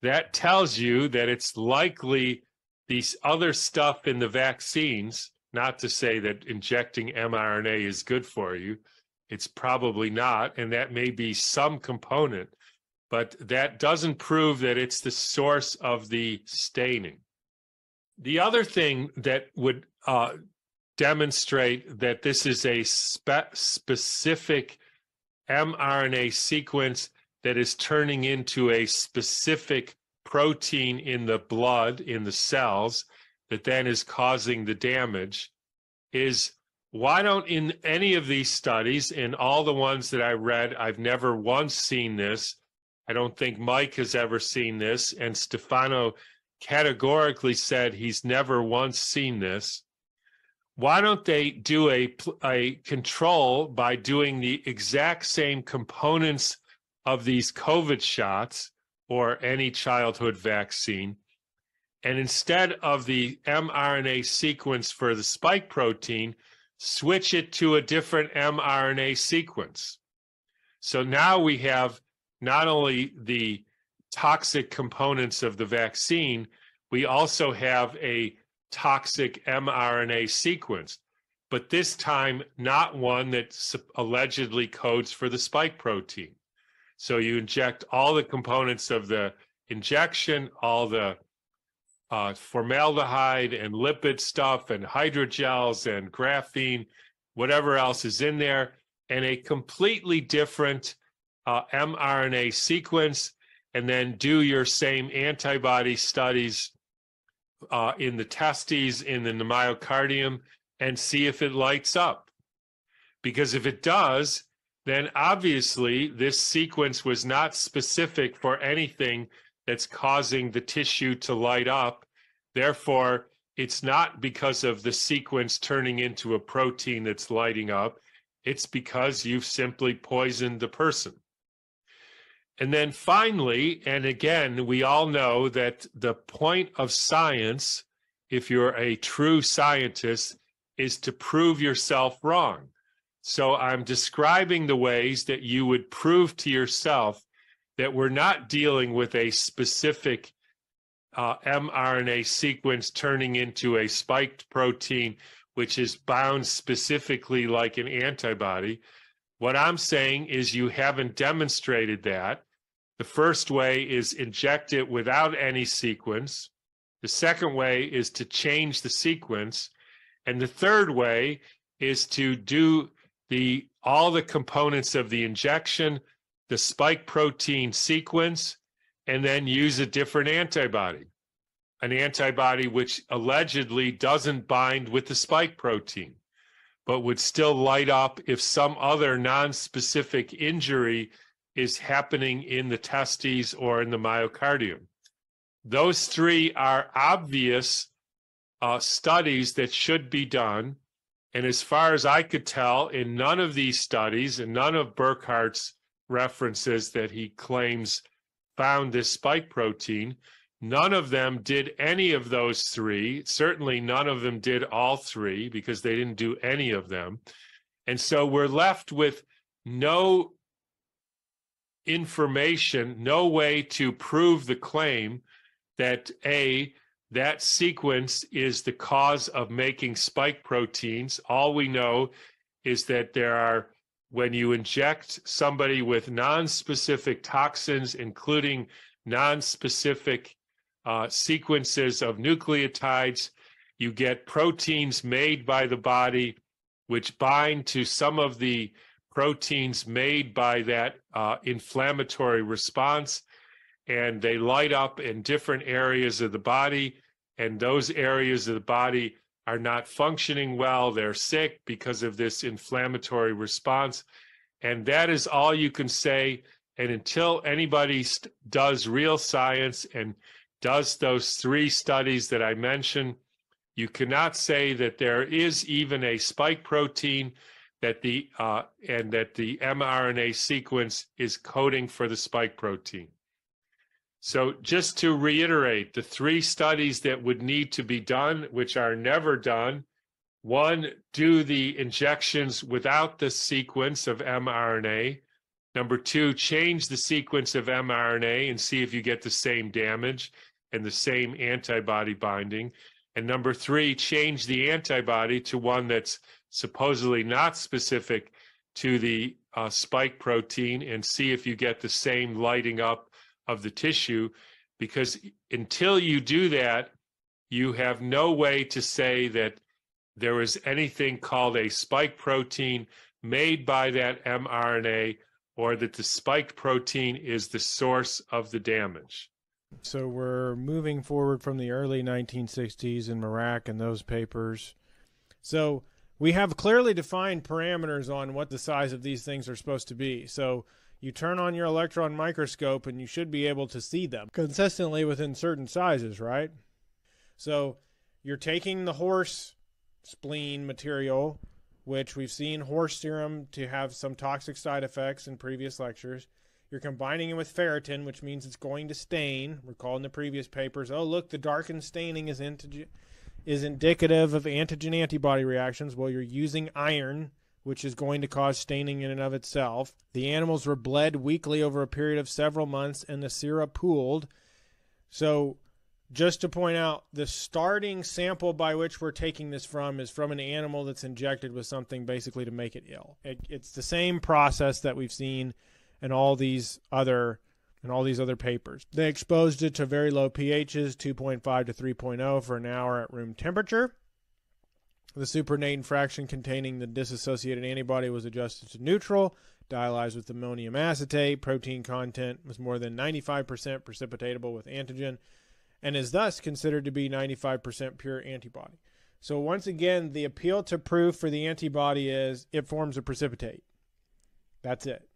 Speaker 1: That tells you that it's likely these other stuff in the vaccines, not to say that injecting mRNA is good for you. It's probably not, and that may be some component, but that doesn't prove that it's the source of the staining. The other thing that would demonstrate that this is a specific mRNA sequence that is turning into a specific protein in the blood, in the cells, that then is causing the damage, is why don't in any of these studies, in all the ones that I read, I've never once seen this. I don't think Mike has ever seen this, and Stefano categorically said he's never once seen this. Why don't they do a control by doing the exact same components of these COVID shots or any childhood vaccine, and instead of the mRNA sequence for the spike protein, switch it to a different mRNA sequence? So now we have not only the toxic components of the vaccine, we also have a toxic mRNA sequence, but this time not one that allegedly codes for the spike protein. So you inject all the components of the injection, all the formaldehyde and lipid stuff and hydrogels and graphene, whatever else is in there, and a completely different mRNA sequence, and then do your same antibody studies in the testes, in the myocardium, and see if it lights up. Because if it does, then obviously this sequence was not specific for anything that's causing the tissue to light up. Therefore, it's not because of the sequence turning into a protein that's lighting up. It's because you've simply poisoned the person. And then finally, and again, we all know that the point of science, if you're a true scientist, is to prove yourself wrong. So I'm describing the ways that you would prove to yourself that we're not dealing with a specific mRNA sequence turning into a spiked protein which is bound specifically like an antibody. What I'm saying is you haven't demonstrated that. The first way is inject it without any sequence. The second way is to change the sequence. And the third way is to do all the components of the injection, the spike protein sequence, and then use a different antibody, an antibody which allegedly doesn't bind with the spike protein, but would still light up if some other non-specific injury is happening in the testes or in the myocardium. Those three are obvious studies that should be done. And as far as I could tell, in none of these studies, and none of Burkhardt's references that he claims found this spike protein, none of them did any of those three. Certainly none of them did all three, because they didn't do any of them. And so we're left with no information, no way to prove the claim that that sequence is the cause of making spike proteins. All we know is that when you inject somebody with non-specific toxins, including non-specific sequences of nucleotides, you get proteins made by the body which bind to some of the proteins made by that inflammatory response, and they light up in different areas of the body, and those areas of the body are not functioning well. They're sick because of this inflammatory response. And that is all you can say. And until anybody does real science and does those three studies that I mentioned, you cannot say that there is even a spike protein and that the mRNA sequence is coding for the spike protein. So just to reiterate, the three studies that would need to be done, which are never done: one, do the injections without the sequence of mRNA. Number two, change the sequence of mRNA and see if you get the same damage and the same antibody binding. And number three, change the antibody to one that's supposedly not specific to the spike protein and see if you get the same lighting up of the tissue, because until you do that, you have no way to say that there is anything called a spike protein made by that mRNA, or that the spike protein is the source of the damage.
Speaker 5: So we're moving forward from the early 1960s in Marak and those papers. So we have clearly defined parameters on what the size of these things are supposed to be. So you turn on your electron microscope and you should be able to see them consistently within certain sizes, right? So you're taking the horse spleen material, which we've seen horse serum to have some toxic side effects in previous lectures. You're combining it with ferritin, which means it's going to stain. Recall in the previous papers, oh, look, the darkened staining is indicative of antigen-antibody reactions. Well, you're using iron, which is going to cause staining in and of itself. The animals were bled weekly over a period of several months, and the sera pooled. So just to point out, the starting sample by which we're taking this from is from an animal that's injected with something basically to make it ill. It's the same process that we've seen in all these other papers. They exposed it to very low pHs, 2.5 to 3.0 for an hour at room temperature. The supernatant fraction containing the dissociated antibody was adjusted to neutral, dialyzed with ammonium acetate. Protein content was more than 95% precipitatable with antigen, and is thus considered to be 95% pure antibody. So once again, the appeal to proof for the antibody is it forms a precipitate. That's it.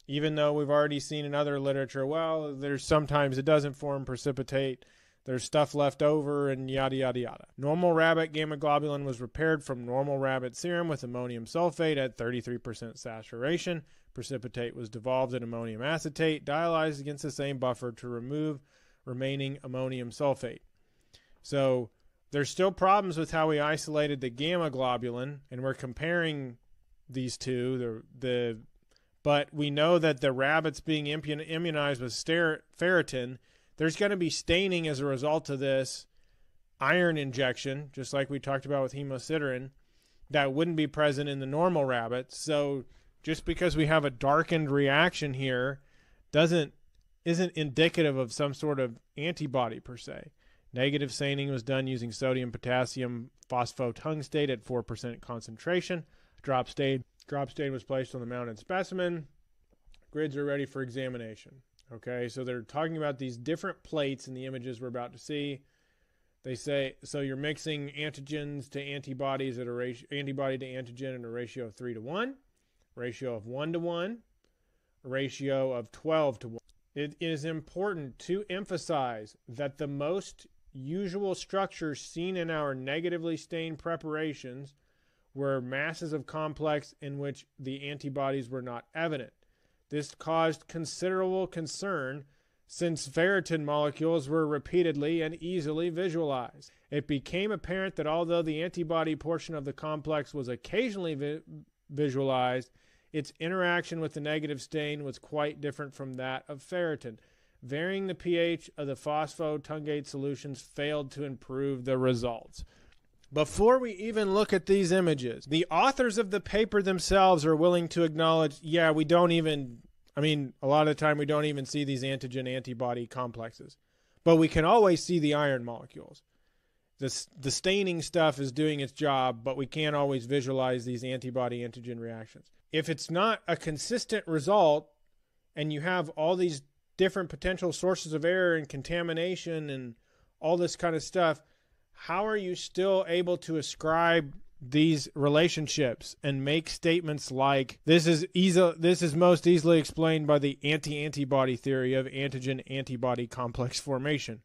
Speaker 5: Even though we've already seen in other literature, well, there's sometimes it doesn't form precipitate. There's stuff left over and yada, yada, yada. Normal rabbit gamma globulin was repaired from normal rabbit serum with ammonium sulfate at 33% saturation. Precipitate was dissolved in ammonium acetate, dialyzed against the same buffer to remove remaining ammonium sulfate. So there's still problems with how we isolated the gamma globulin, and we're comparing these two. But we know that the rabbits being immunized with ferritin, there's going to be staining as a result of this iron injection, just like we talked about with hemosiderin. that wouldn't be present in the normal rabbits. So just because we have a darkened reaction here isn't indicative of some sort of antibody per se. Negative staining was done using sodium potassium phosphotungstate at 4% concentration. Drop stain was placed on the mounted specimen. Grids are ready for examination. Okay, so they're talking about these different plates in the images we're about to see. They say, so you're mixing antigens to antibodies at a ratio, antibody to antigen in a ratio of 3:1, ratio of 1:1, a ratio of 12:1. It is important to emphasize that the most usual structures seen in our negatively stained preparations were masses of complex in which the antibodies were not evident. This caused considerable concern since ferritin molecules were repeatedly and easily visualized. It became apparent that although the antibody portion of the complex was occasionally visualized, its interaction with the negative stain was quite different from that of ferritin. Varying the pH of the phosphotungate solutions failed to improve the results. Before we even look at these images, the authors of the paper themselves are willing to acknowledge, yeah, a lot of the time we don't even see these antigen-antibody complexes. But we can always see the iron molecules. The staining stuff is doing its job, but we can't always visualize these antibody-antigen reactions. If it's not a consistent result, and you have all these different potential sources of error and contamination and all this kind of stuff, how are you still able to ascribe these relationships and make statements like this is most easily explained by the anti-antibody theory of antigen-antibody complex formation,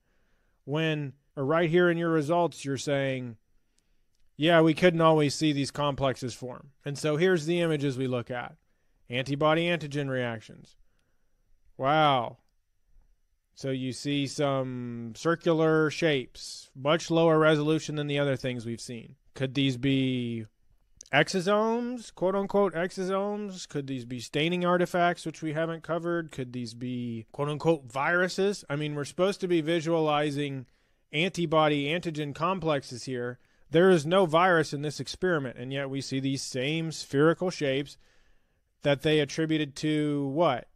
Speaker 5: when right here in your results you're saying, yeah, we couldn't always see these complexes form. And so here's the images we look at. Antibody-antigen reactions. Wow. So you see some circular shapes, much lower resolution than the other things we've seen. Could these be exosomes, quote-unquote exosomes? Could these be staining artifacts, which we haven't covered? Could these be, quote-unquote, viruses? I mean, we're supposed to be visualizing antibody-antigen complexes here. There is no virus in this experiment, and yet we see these same spherical shapes that they attributed to what?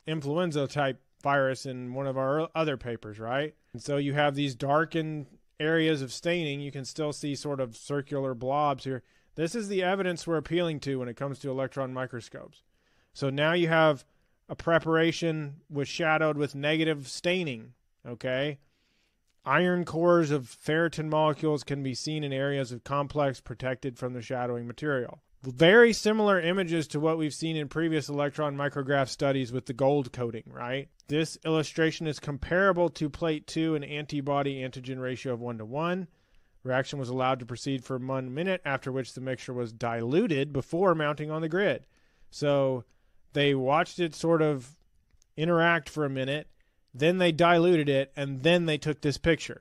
Speaker 5: Influenza-type virus in one of our other papers, right? And so you have these darkened areas of staining. You can still see sort of circular blobs here. This is the evidence we're appealing to when it comes to electron microscopes. So now you have a preparation shadowed with negative staining, okay? Iron cores of ferritin molecules can be seen in areas of complex protected from the shadowing material. Very similar images to what we've seen in previous electron micrograph studies with the gold coating, right? This illustration is comparable to plate 2, an antibody-antigen ratio of 1:1. Reaction was allowed to proceed for 1 minute, after which the mixture was diluted before mounting on the grid. So they watched it sort of interact for a minute, then they diluted it, and then they took this picture.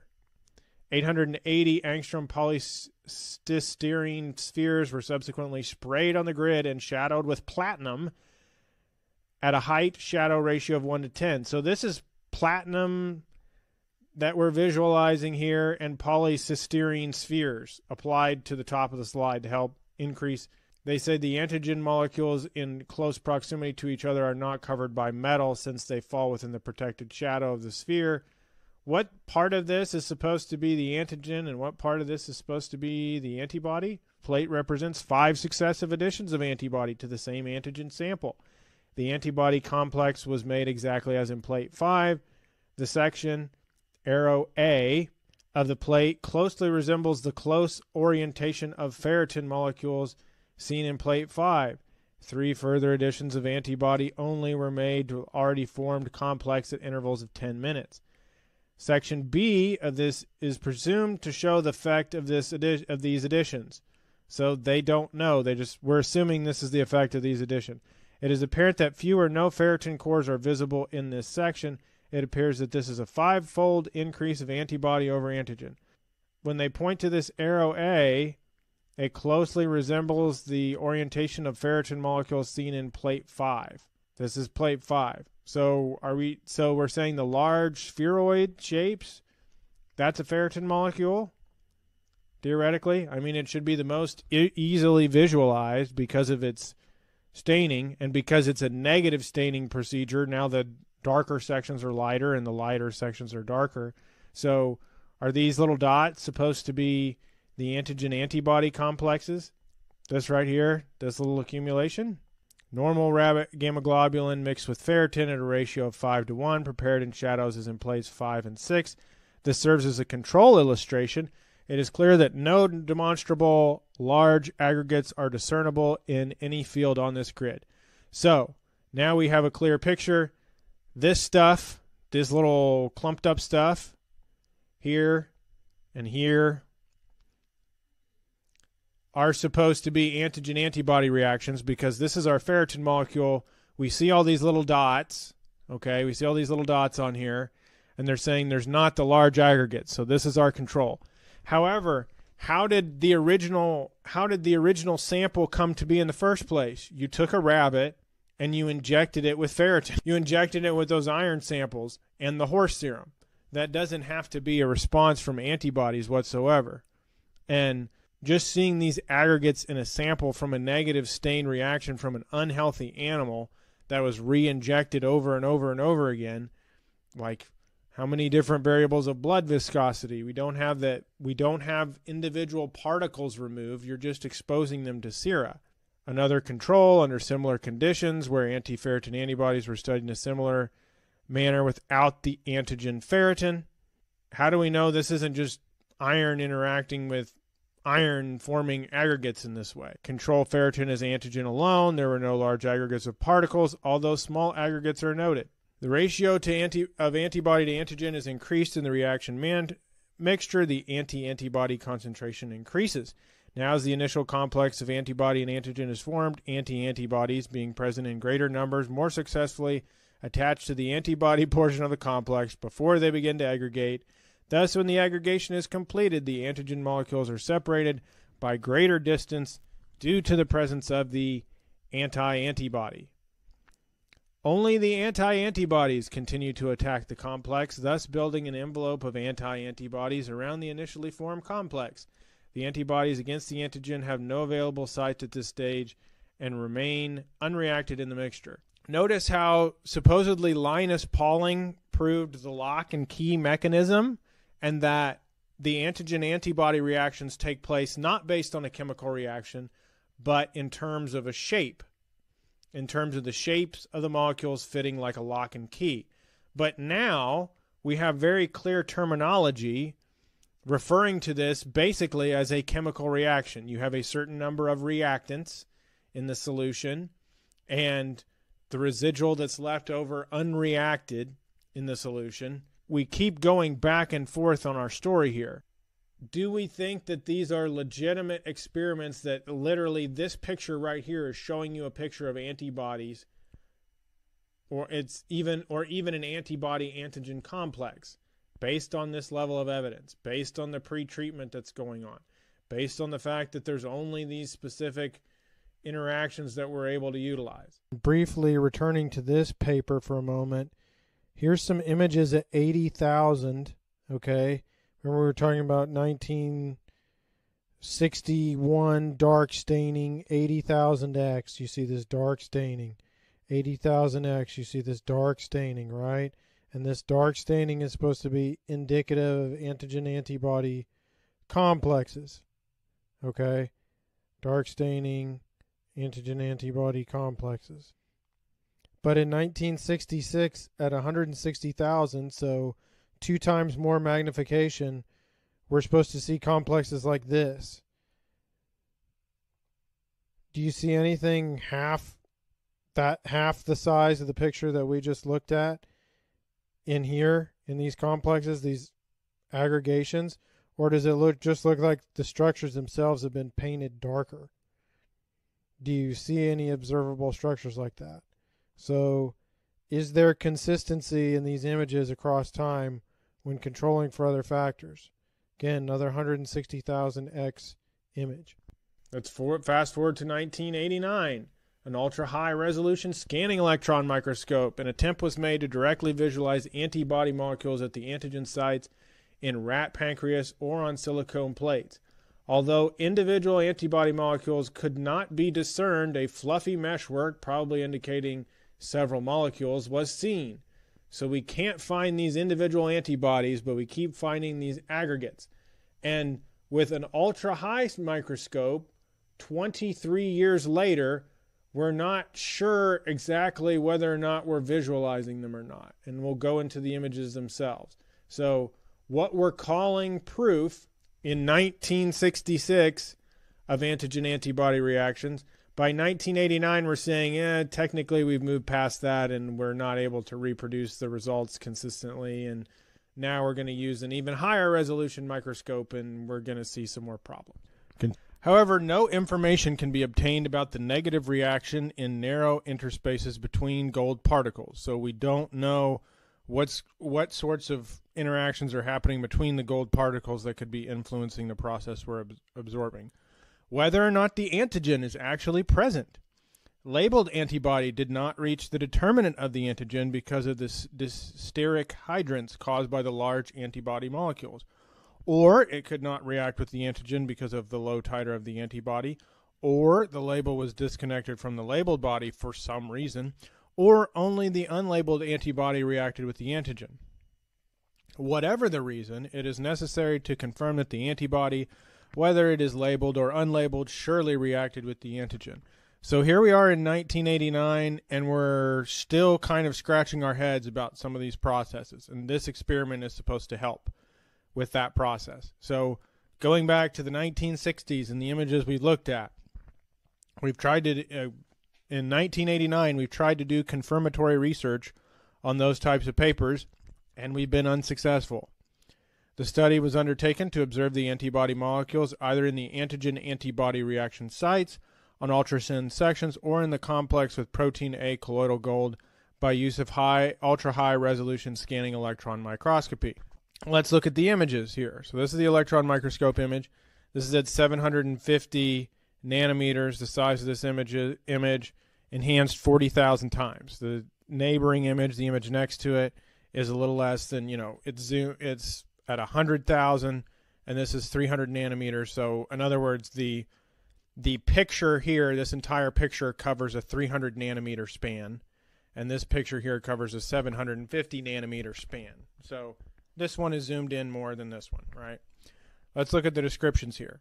Speaker 5: 880 angstrom polystyrene spheres were subsequently sprayed on the grid and shadowed with platinum at a height shadow ratio of 1:10. So this is platinum that we're visualizing here and polystyrene spheres applied to the top of the slide to help increase. They said the antigen molecules in close proximity to each other are not covered by metal since they fall within the protected shadow of the sphere. What part of this is supposed to be the antigen and what part of this is supposed to be the antibody? Plate represents 5 successive additions of antibody to the same antigen sample. The antibody complex was made exactly as in plate 5. The section, arrow A, of the plate closely resembles the close orientation of ferritin molecules seen in plate 5. 3 further additions of antibody only were made to already formed complex at intervals of 10 minutes. Section B of this is presumed to show the effect of these additions. So they don't know. We're assuming this is the effect of these additions. It is apparent that few or no ferritin cores are visible in this section. It appears that this is a 5-fold increase of antibody over antigen. When they point to this arrow A, it closely resembles the orientation of ferritin molecules seen in plate 5. This is plate 5. So we're saying the large spheroid shapes, that's a ferritin molecule. theoretically. I mean, it should be the most easily visualized because of its staining and because it's a negative staining procedure. Now the darker sections are lighter and the lighter sections are darker. So are these little dots supposed to be the antigen-antibody complexes? This right here, this little accumulation? Normal rabbit gamma globulin mixed with ferritin at a ratio of 5:1, prepared in shadows as in plates 5 and 6. This serves as a control illustration. It is clear that no demonstrable large aggregates are discernible in any field on this grid. So now we have a clear picture. This stuff, this little clumped up stuff, here and here, are supposed to be antigen-antibody reactions because this is our ferritin molecule. We see all these little dots, okay? We see all these little dots on here, and they're saying there's not the large aggregates, so this is our control. However, how did the original sample come to be in the first place? You took a rabbit and you injected it with ferritin. You injected it with those iron samples and the horse serum. That doesn't have to be a response from antibodies whatsoever. And just seeing these aggregates in a sample from a negative stain reaction from an unhealthy animal that was re-injected over and over and over again, like how many different variables of blood viscosity? We don't have that. We don't have individual particles removed. You're just exposing them to sera. Another control under similar conditions where anti-ferritin antibodies were studied in a similar manner without the antigen ferritin. How do we know this isn't just iron interacting with iron forming aggregates in this way? Control ferritin as antigen alone. There were no large aggregates of particles, although small aggregates are noted. The ratio of antibody to antigen is increased in the reaction mixture. The anti-antibody concentration increases. Now as the initial complex of antibody and antigen is formed, anti-antibodies being present in greater numbers more successfully attach to the antibody portion of the complex before they begin to aggregate. Thus, when the aggregation is completed, the antigen molecules are separated by greater distance due to the presence of the anti-antibody. Only the anti-antibodies continue to attack the complex, thus building an envelope of anti-antibodies around the initially formed complex. The antibodies against the antigen have no available sites at this stage and remain unreacted in the mixture. Notice how supposedly Linus Pauling proved the lock and key mechanism, and that the antigen-antibody reactions take place not based on a chemical reaction, but in terms of a shape, in terms of the shapes of the molecules fitting like a lock and key. But now we have very clear terminology referring to this basically as a chemical reaction. You have a certain number of reactants in the solution, and the residual that's left over unreacted in the solution. We keep going back and forth on our story here. Do we think that these are legitimate experiments that literally this picture right here is showing you a picture of antibodies, or even an antibody antigen complex based on this level of evidence, based on the pre-treatment that's going on, based on the fact that there's only these specific interactions that we're able to utilize? Briefly returning to this paper for a moment, here's some images at 80,000, okay? Remember we were talking about 1961 dark staining, 80,000X, you see this dark staining. 80,000X, you see this dark staining, right? And this dark staining is supposed to be indicative of antigen-antibody complexes, okay? Dark staining, antigen-antibody complexes. But in 1966, at 160,000, so 2 times more magnification, we're supposed to see complexes like this. Do you see anything half the size of the picture that we just looked at in here, in these complexes, these aggregations? Or does it just look like the structures themselves have been painted darker? Do you see any observable structures like that? So is there consistency in these images across time when controlling for other factors? Again, another 160,000X image. Let's fast forward to 1989. An ultra-high resolution scanning electron microscope. An attempt was made to directly visualize antibody molecules at the antigen sites in rat pancreas or on silicone plates. Although individual antibody molecules could not be discerned, a fluffy meshwork, probably indicating several molecules, was seen. So we can't find these individual antibodies, but we keep finding these aggregates. And with an ultra-high microscope, 23 years later, we're not sure exactly whether or not we're visualizing them or not. And we'll go into the images themselves. So what we're calling proof in 1966 of antigen-antibody reactions, by 1989 we're saying, technically we've moved past that and we're not able to reproduce the results consistently, and now we're going to use an even higher resolution microscope and we're going to see some more problems. However, no information can be obtained about the negative reaction in narrow interspaces between gold particles. So we don't know what sorts of interactions are happening between the gold particles that could be influencing the process we're absorbing. Whether or not the antigen is actually present. Labeled antibody did not reach the determinant of the antigen because of this steric hydrants caused by the large antibody molecules. Or it could not react with the antigen because of the low titer of the antibody, or the label was disconnected from the labeled body for some reason, or only the unlabeled antibody reacted with the antigen. Whatever the reason, it is necessary to confirm that the antibody, whether it is labeled or unlabeled, surely reacted with the antigen. So here we are in 1989, and we're still kind of scratching our heads about some of these processes, and this experiment is supposed to help with that process. So going back to the 1960s and the images we looked at, we've tried to, in 1989, we've tried to do confirmatory research on those types of papers, and we've been unsuccessful. The study was undertaken to observe the antibody molecules either in the antigen-antibody reaction sites, on ultrasound sections, or in the complex with protein A colloidal gold by use of ultra-high resolution scanning electron microscopy. Let's look at the images here. So this is the electron microscope image. This is at 750 nanometers, the size of this image enhanced 40,000 times. The neighboring image, the image next to it, is a little less than, it's at 100,000, and this is 300 nanometers. So in other words, the picture here, this entire picture covers a 300 nanometer span, and this picture here covers a 750 nanometer span. So this one is zoomed in more than this one, right? Let's look at the descriptions here.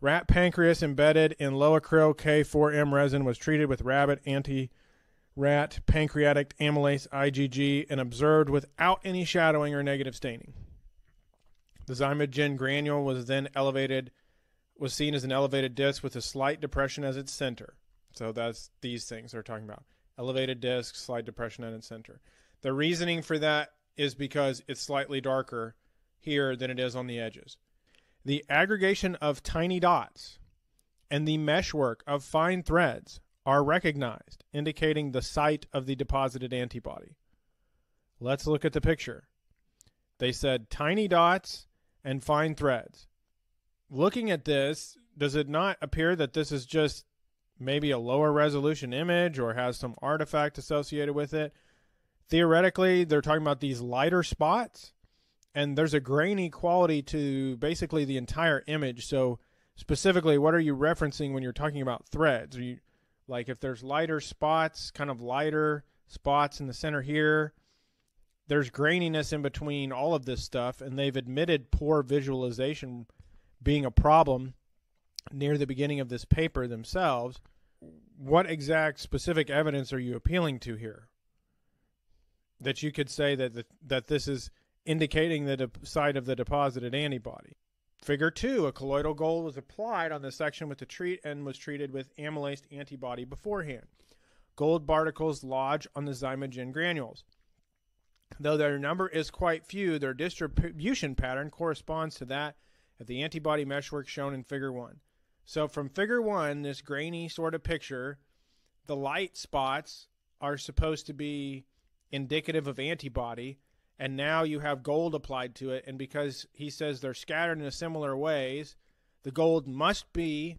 Speaker 5: Rat pancreas embedded in low acryl K4M resin was treated with rabbit anti-rat pancreatic amylase IgG and observed without any shadowing or negative staining. The zymogen granule was seen as an elevated disc with a slight depression as its center. So that's these things they're talking about. Elevated disc, slight depression at its center. The reasoning for that is because it's slightly darker here than it is on the edges. The aggregation of tiny dots and the meshwork of fine threads are recognized, indicating the site of the deposited antibody. Let's look at the picture. They said tiny dots and fine threads. Looking at this, does it not appear that this is just maybe a lower resolution image or has some artifact associated with it? Theoretically, they're talking about these lighter spots, and there's a grainy quality to basically the entire image. So specifically, what are you referencing when you're talking about threads? Are you, like, if there's lighter spots, kind of lighter spots in the center here, there's graininess in between all of this stuff, and they've admitted poor visualization being a problem near the beginning of this paper themselves. What exact specific evidence are you appealing to here that you could say that this is indicating the site of the deposited antibody? Figure 2, a colloidal gold was applied on the section with the treat and was treated with amylase antibody beforehand. Gold particles lodge on the zymogen granules. Though their number is quite few, their distribution pattern corresponds to that of the antibody meshwork shown in Figure 1. So from Figure 1, this grainy sort of picture, the light spots are supposed to be indicative of antibody, and now you have gold applied to it, and because he says they're scattered in similar ways, the gold must be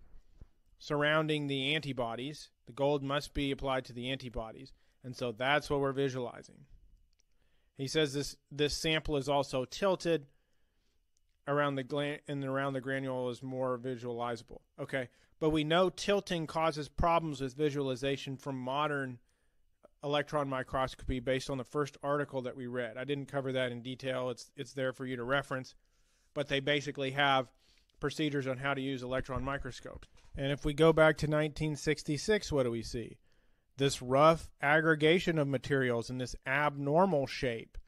Speaker 5: surrounding the antibodies. The gold must be applied to the antibodies, and so that's what we're visualizing. He says this sample is also tilted, around the granule is more visualizable. Okay, but we know tilting causes problems with visualization from modern electron microscopy based on the first article that we read. I didn't cover that in detail. It's there for you to reference, but they basically have procedures on how to use electron microscopes. And if we go back to 1966, what do we see? This rough aggregation of materials in this abnormal shape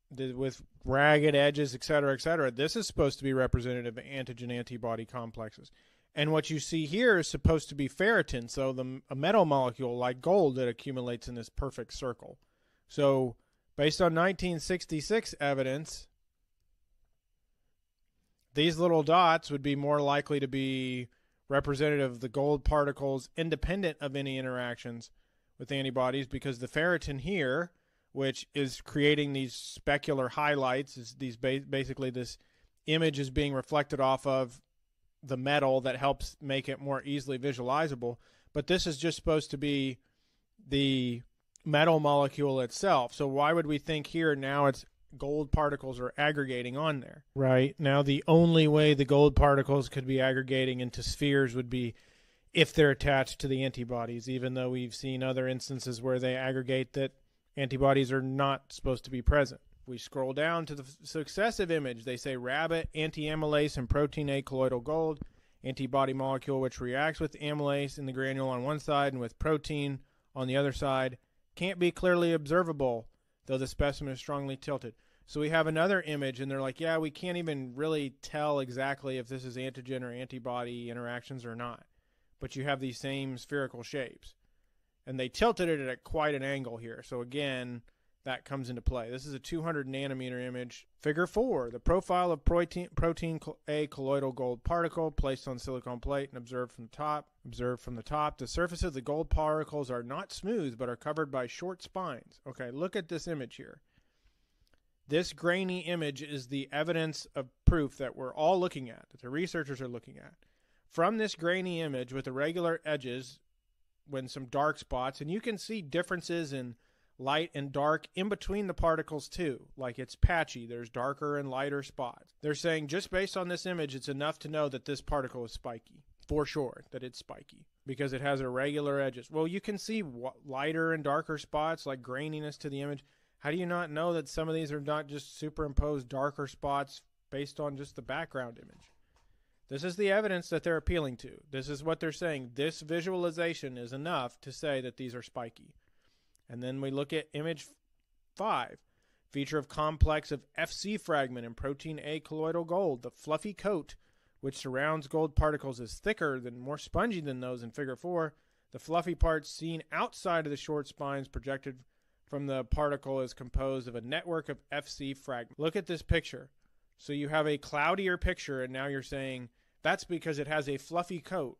Speaker 5: with ragged edges, et cetera, et cetera. This is supposed to be representative of antigen-antibody complexes. And what you see here is supposed to be ferritin, so a metal molecule like gold that accumulates in this perfect circle. So based on 1966 evidence, these little dots would be more likely to be representative of the gold particles independent of any interactions with antibodies, because the ferritin here, which is creating these specular highlights, is basically this image is being reflected off of the metal that helps make it more easily visualizable. But this is just supposed to be the metal molecule itself. So why would we think here now it's gold particles are aggregating on there? Right. Now the only way the gold particles could be aggregating into spheres would be if they're attached to the antibodies, even though we've seen other instances where they aggregate that antibodies are not supposed to be present. We scroll down to the successive image. They say rabbit, anti-amylase, and protein A colloidal gold, antibody molecule which reacts with amylase in the granule on one side and with protein on the other side. Can't be clearly observable, though the specimen is strongly tilted. So we have another image, and they're like, yeah, we can't even really tell exactly if this is antigen or antibody interactions or not. But you have these same spherical shapes. And they tilted it at quite an angle here. So again, that comes into play. This is a 200 nanometer image. Figure 4, the profile of protein A colloidal gold particle placed on silicon plate and observed from the top. Observed from the top. The surface of the gold particles are not smooth, but are covered by short spines. Okay, look at this image here. This grainy image is the evidence of proof that we're all looking at, that the researchers are looking at. From this grainy image with irregular edges, when some dark spots, and you can see differences in light and dark in between the particles too, like it's patchy, there's darker and lighter spots. They're saying just based on this image, it's enough to know that this particle is spiky, for sure, that it's spiky, because it has irregular edges. Well, you can see lighter and darker spots, like graininess to the image. How do you not know that some of these are not just superimposed darker spots based on just the background image? This is the evidence that they're appealing to. This is what they're saying. This visualization is enough to say that these are spiky. And then we look at image 5. Feature of complex of FC fragment in protein A colloidal gold. The fluffy coat which surrounds gold particles is thicker than, more spongy than those in figure 4. The fluffy parts seen outside of the short spines projected from the particle is composed of a network of FC fragments. Look at this picture. So you have a cloudier picture, and now you're saying that's because it has a fluffy coat.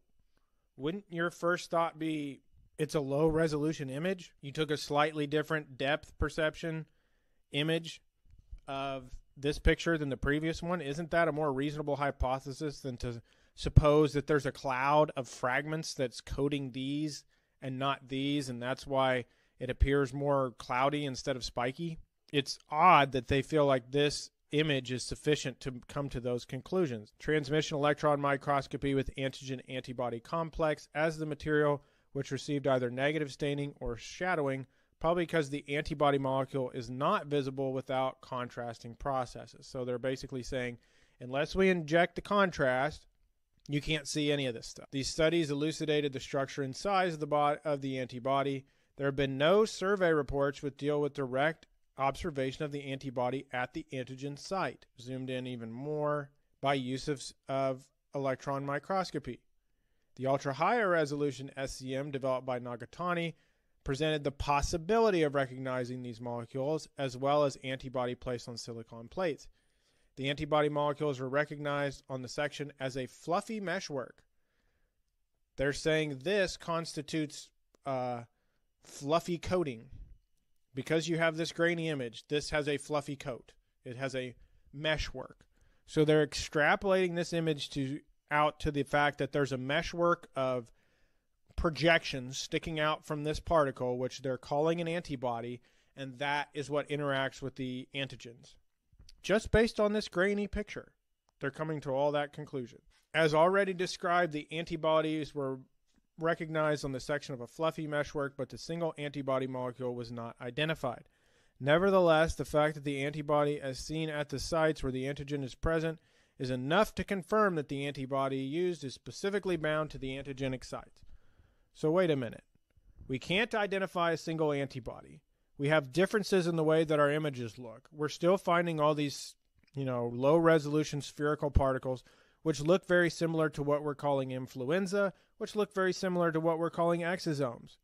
Speaker 5: Wouldn't your first thought be it's a low resolution image? You took a slightly different depth perception image of this picture than the previous one. Isn't that a more reasonable hypothesis than to suppose that there's a cloud of fragments that's coating these and not these, and that's why it appears more cloudy instead of spiky? It's odd that they feel like this image is sufficient to come to those conclusions. Transmission electron microscopy with antigen antibody complex as the material which received either negative staining or shadowing, probably because the antibody molecule is not visible without contrasting processes. So they're basically saying, unless we inject the contrast, you can't see any of this stuff. These studies elucidated the structure and size of the antibody. There have been no survey reports which deal with direct observation of the antibody at the antigen site. Zoomed in even more by use of electron microscopy. The ultra-higher resolution SCM developed by Nagatani presented the possibility of recognizing these molecules as well as antibody placed on silicon plates. The antibody molecules were recognized on the section as a fluffy meshwork. They're saying this constitutes fluffy coating. Because you have this grainy image, this has a fluffy coat. It has a meshwork. So they're extrapolating this image out to the fact that there's a meshwork of projections sticking out from this particle, which they're calling an antibody, and that is what interacts with the antigens. Just based on this grainy picture, they're coming to all that conclusion. As already described, the antibodies were recognized on the section of a fluffy meshwork, but the single antibody molecule was not identified. Nevertheless, the fact that the antibody as seen at the sites where the antigen is present is enough to confirm that the antibody used is specifically bound to the antigenic sites. So wait a minute. We can't identify a single antibody. We have differences in the way that our images look. We're still finding all these, low resolution spherical particles, which look very similar to what we're calling influenza, which look very similar to what we're calling exosomes,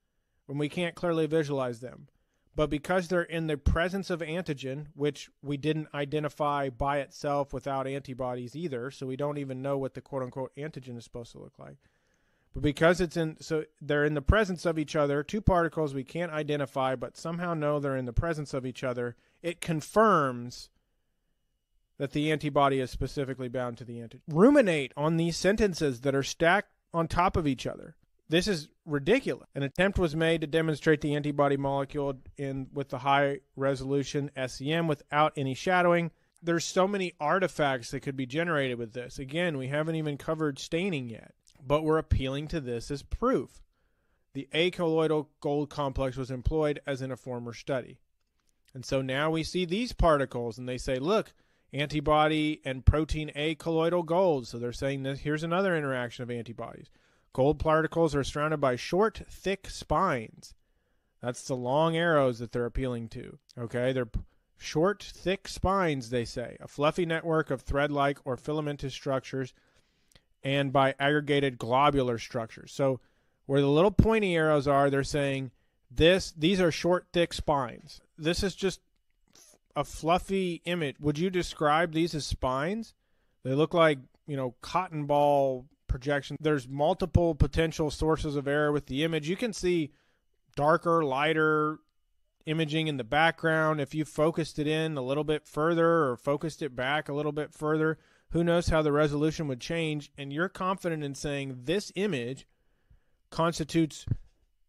Speaker 5: when we can't clearly visualize them. But because they're in the presence of antigen, which we didn't identify by itself without antibodies either, so we don't even know what the quote-unquote antigen is supposed to look like. But because they're in the presence of each other, two particles we can't identify, but somehow know they're in the presence of each other, it confirms that the antibody is specifically bound to the antigen. Ruminate on these sentences that are stacked on top of each other. This is ridiculous. An attempt was made to demonstrate the antibody molecule with the high resolution SEM without any shadowing. There's so many artifacts that could be generated with this. Again, we haven't even covered staining yet, but we're appealing to this as proof. The acolloidal gold complex was employed as in a former study. And so now we see these particles and they say, look, antibody and protein A colloidal gold. So they're saying that here's another interaction of antibodies. Gold particles are surrounded by short, thick spines. That's the long arrows that they're appealing to. Okay, they're short, thick spines, they say. A fluffy network of thread-like or filamentous structures and by aggregated globular structures. So where the little pointy arrows are, they're saying these are short, thick spines. This is just a fluffy image. Would you describe these as spines? They look like, cotton ball projection. There's multiple potential sources of error with the image. You can see darker, lighter imaging in the background. If you focused it in a little bit further or focused it back a little bit further, who knows how the resolution would change. And you're confident in saying this image constitutes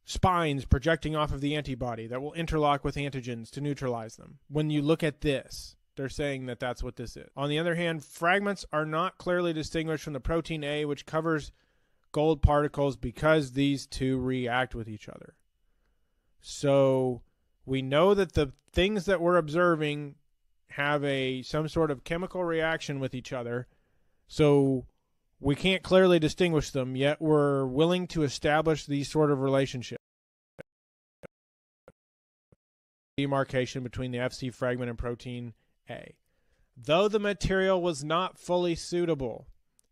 Speaker 5: spines projecting off of the antibody that will interlock with antigens to neutralize them. When you look at this, they're saying that that's what this is. On the other hand, fragments are not clearly distinguished from the protein A, which covers gold particles because these two react with each other. So we know that the things that we're observing have some sort of chemical reaction with each other. So we can't clearly distinguish them, yet we're willing to establish these sort of relationships. Demarcation between the FC fragment and protein A. Though the material was not fully suitable,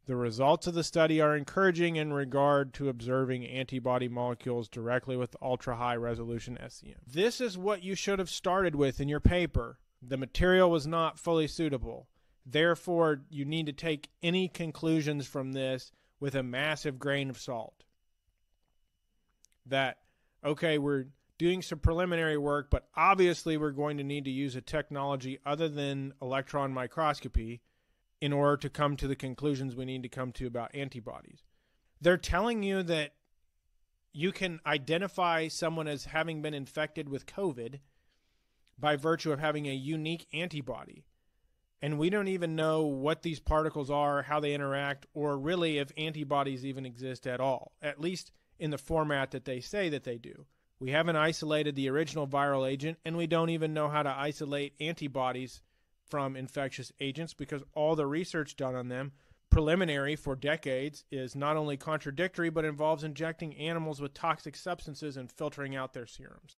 Speaker 5: the results of the study are encouraging in regard to observing antibody molecules directly with ultra-high resolution SEM. This is what you should have started with in your paper. The material was not fully suitable. Therefore, you need to take any conclusions from this with a massive grain of salt. That, okay, we're doing some preliminary work, but obviously we're going to need to use a technology other than electron microscopy in order to come to the conclusions we need to come to about antibodies. They're telling you that you can identify someone as having been infected with COVID by virtue of having a unique antibody. And we don't even know what these particles are, how they interact, or really if antibodies even exist at all, at least in the format that they say that they do. We haven't isolated the original viral agent, and we don't even know how to isolate antibodies from infectious agents because all the research done on them, preliminary for decades, is not only contradictory but involves injecting animals with toxic substances and filtering out their serums.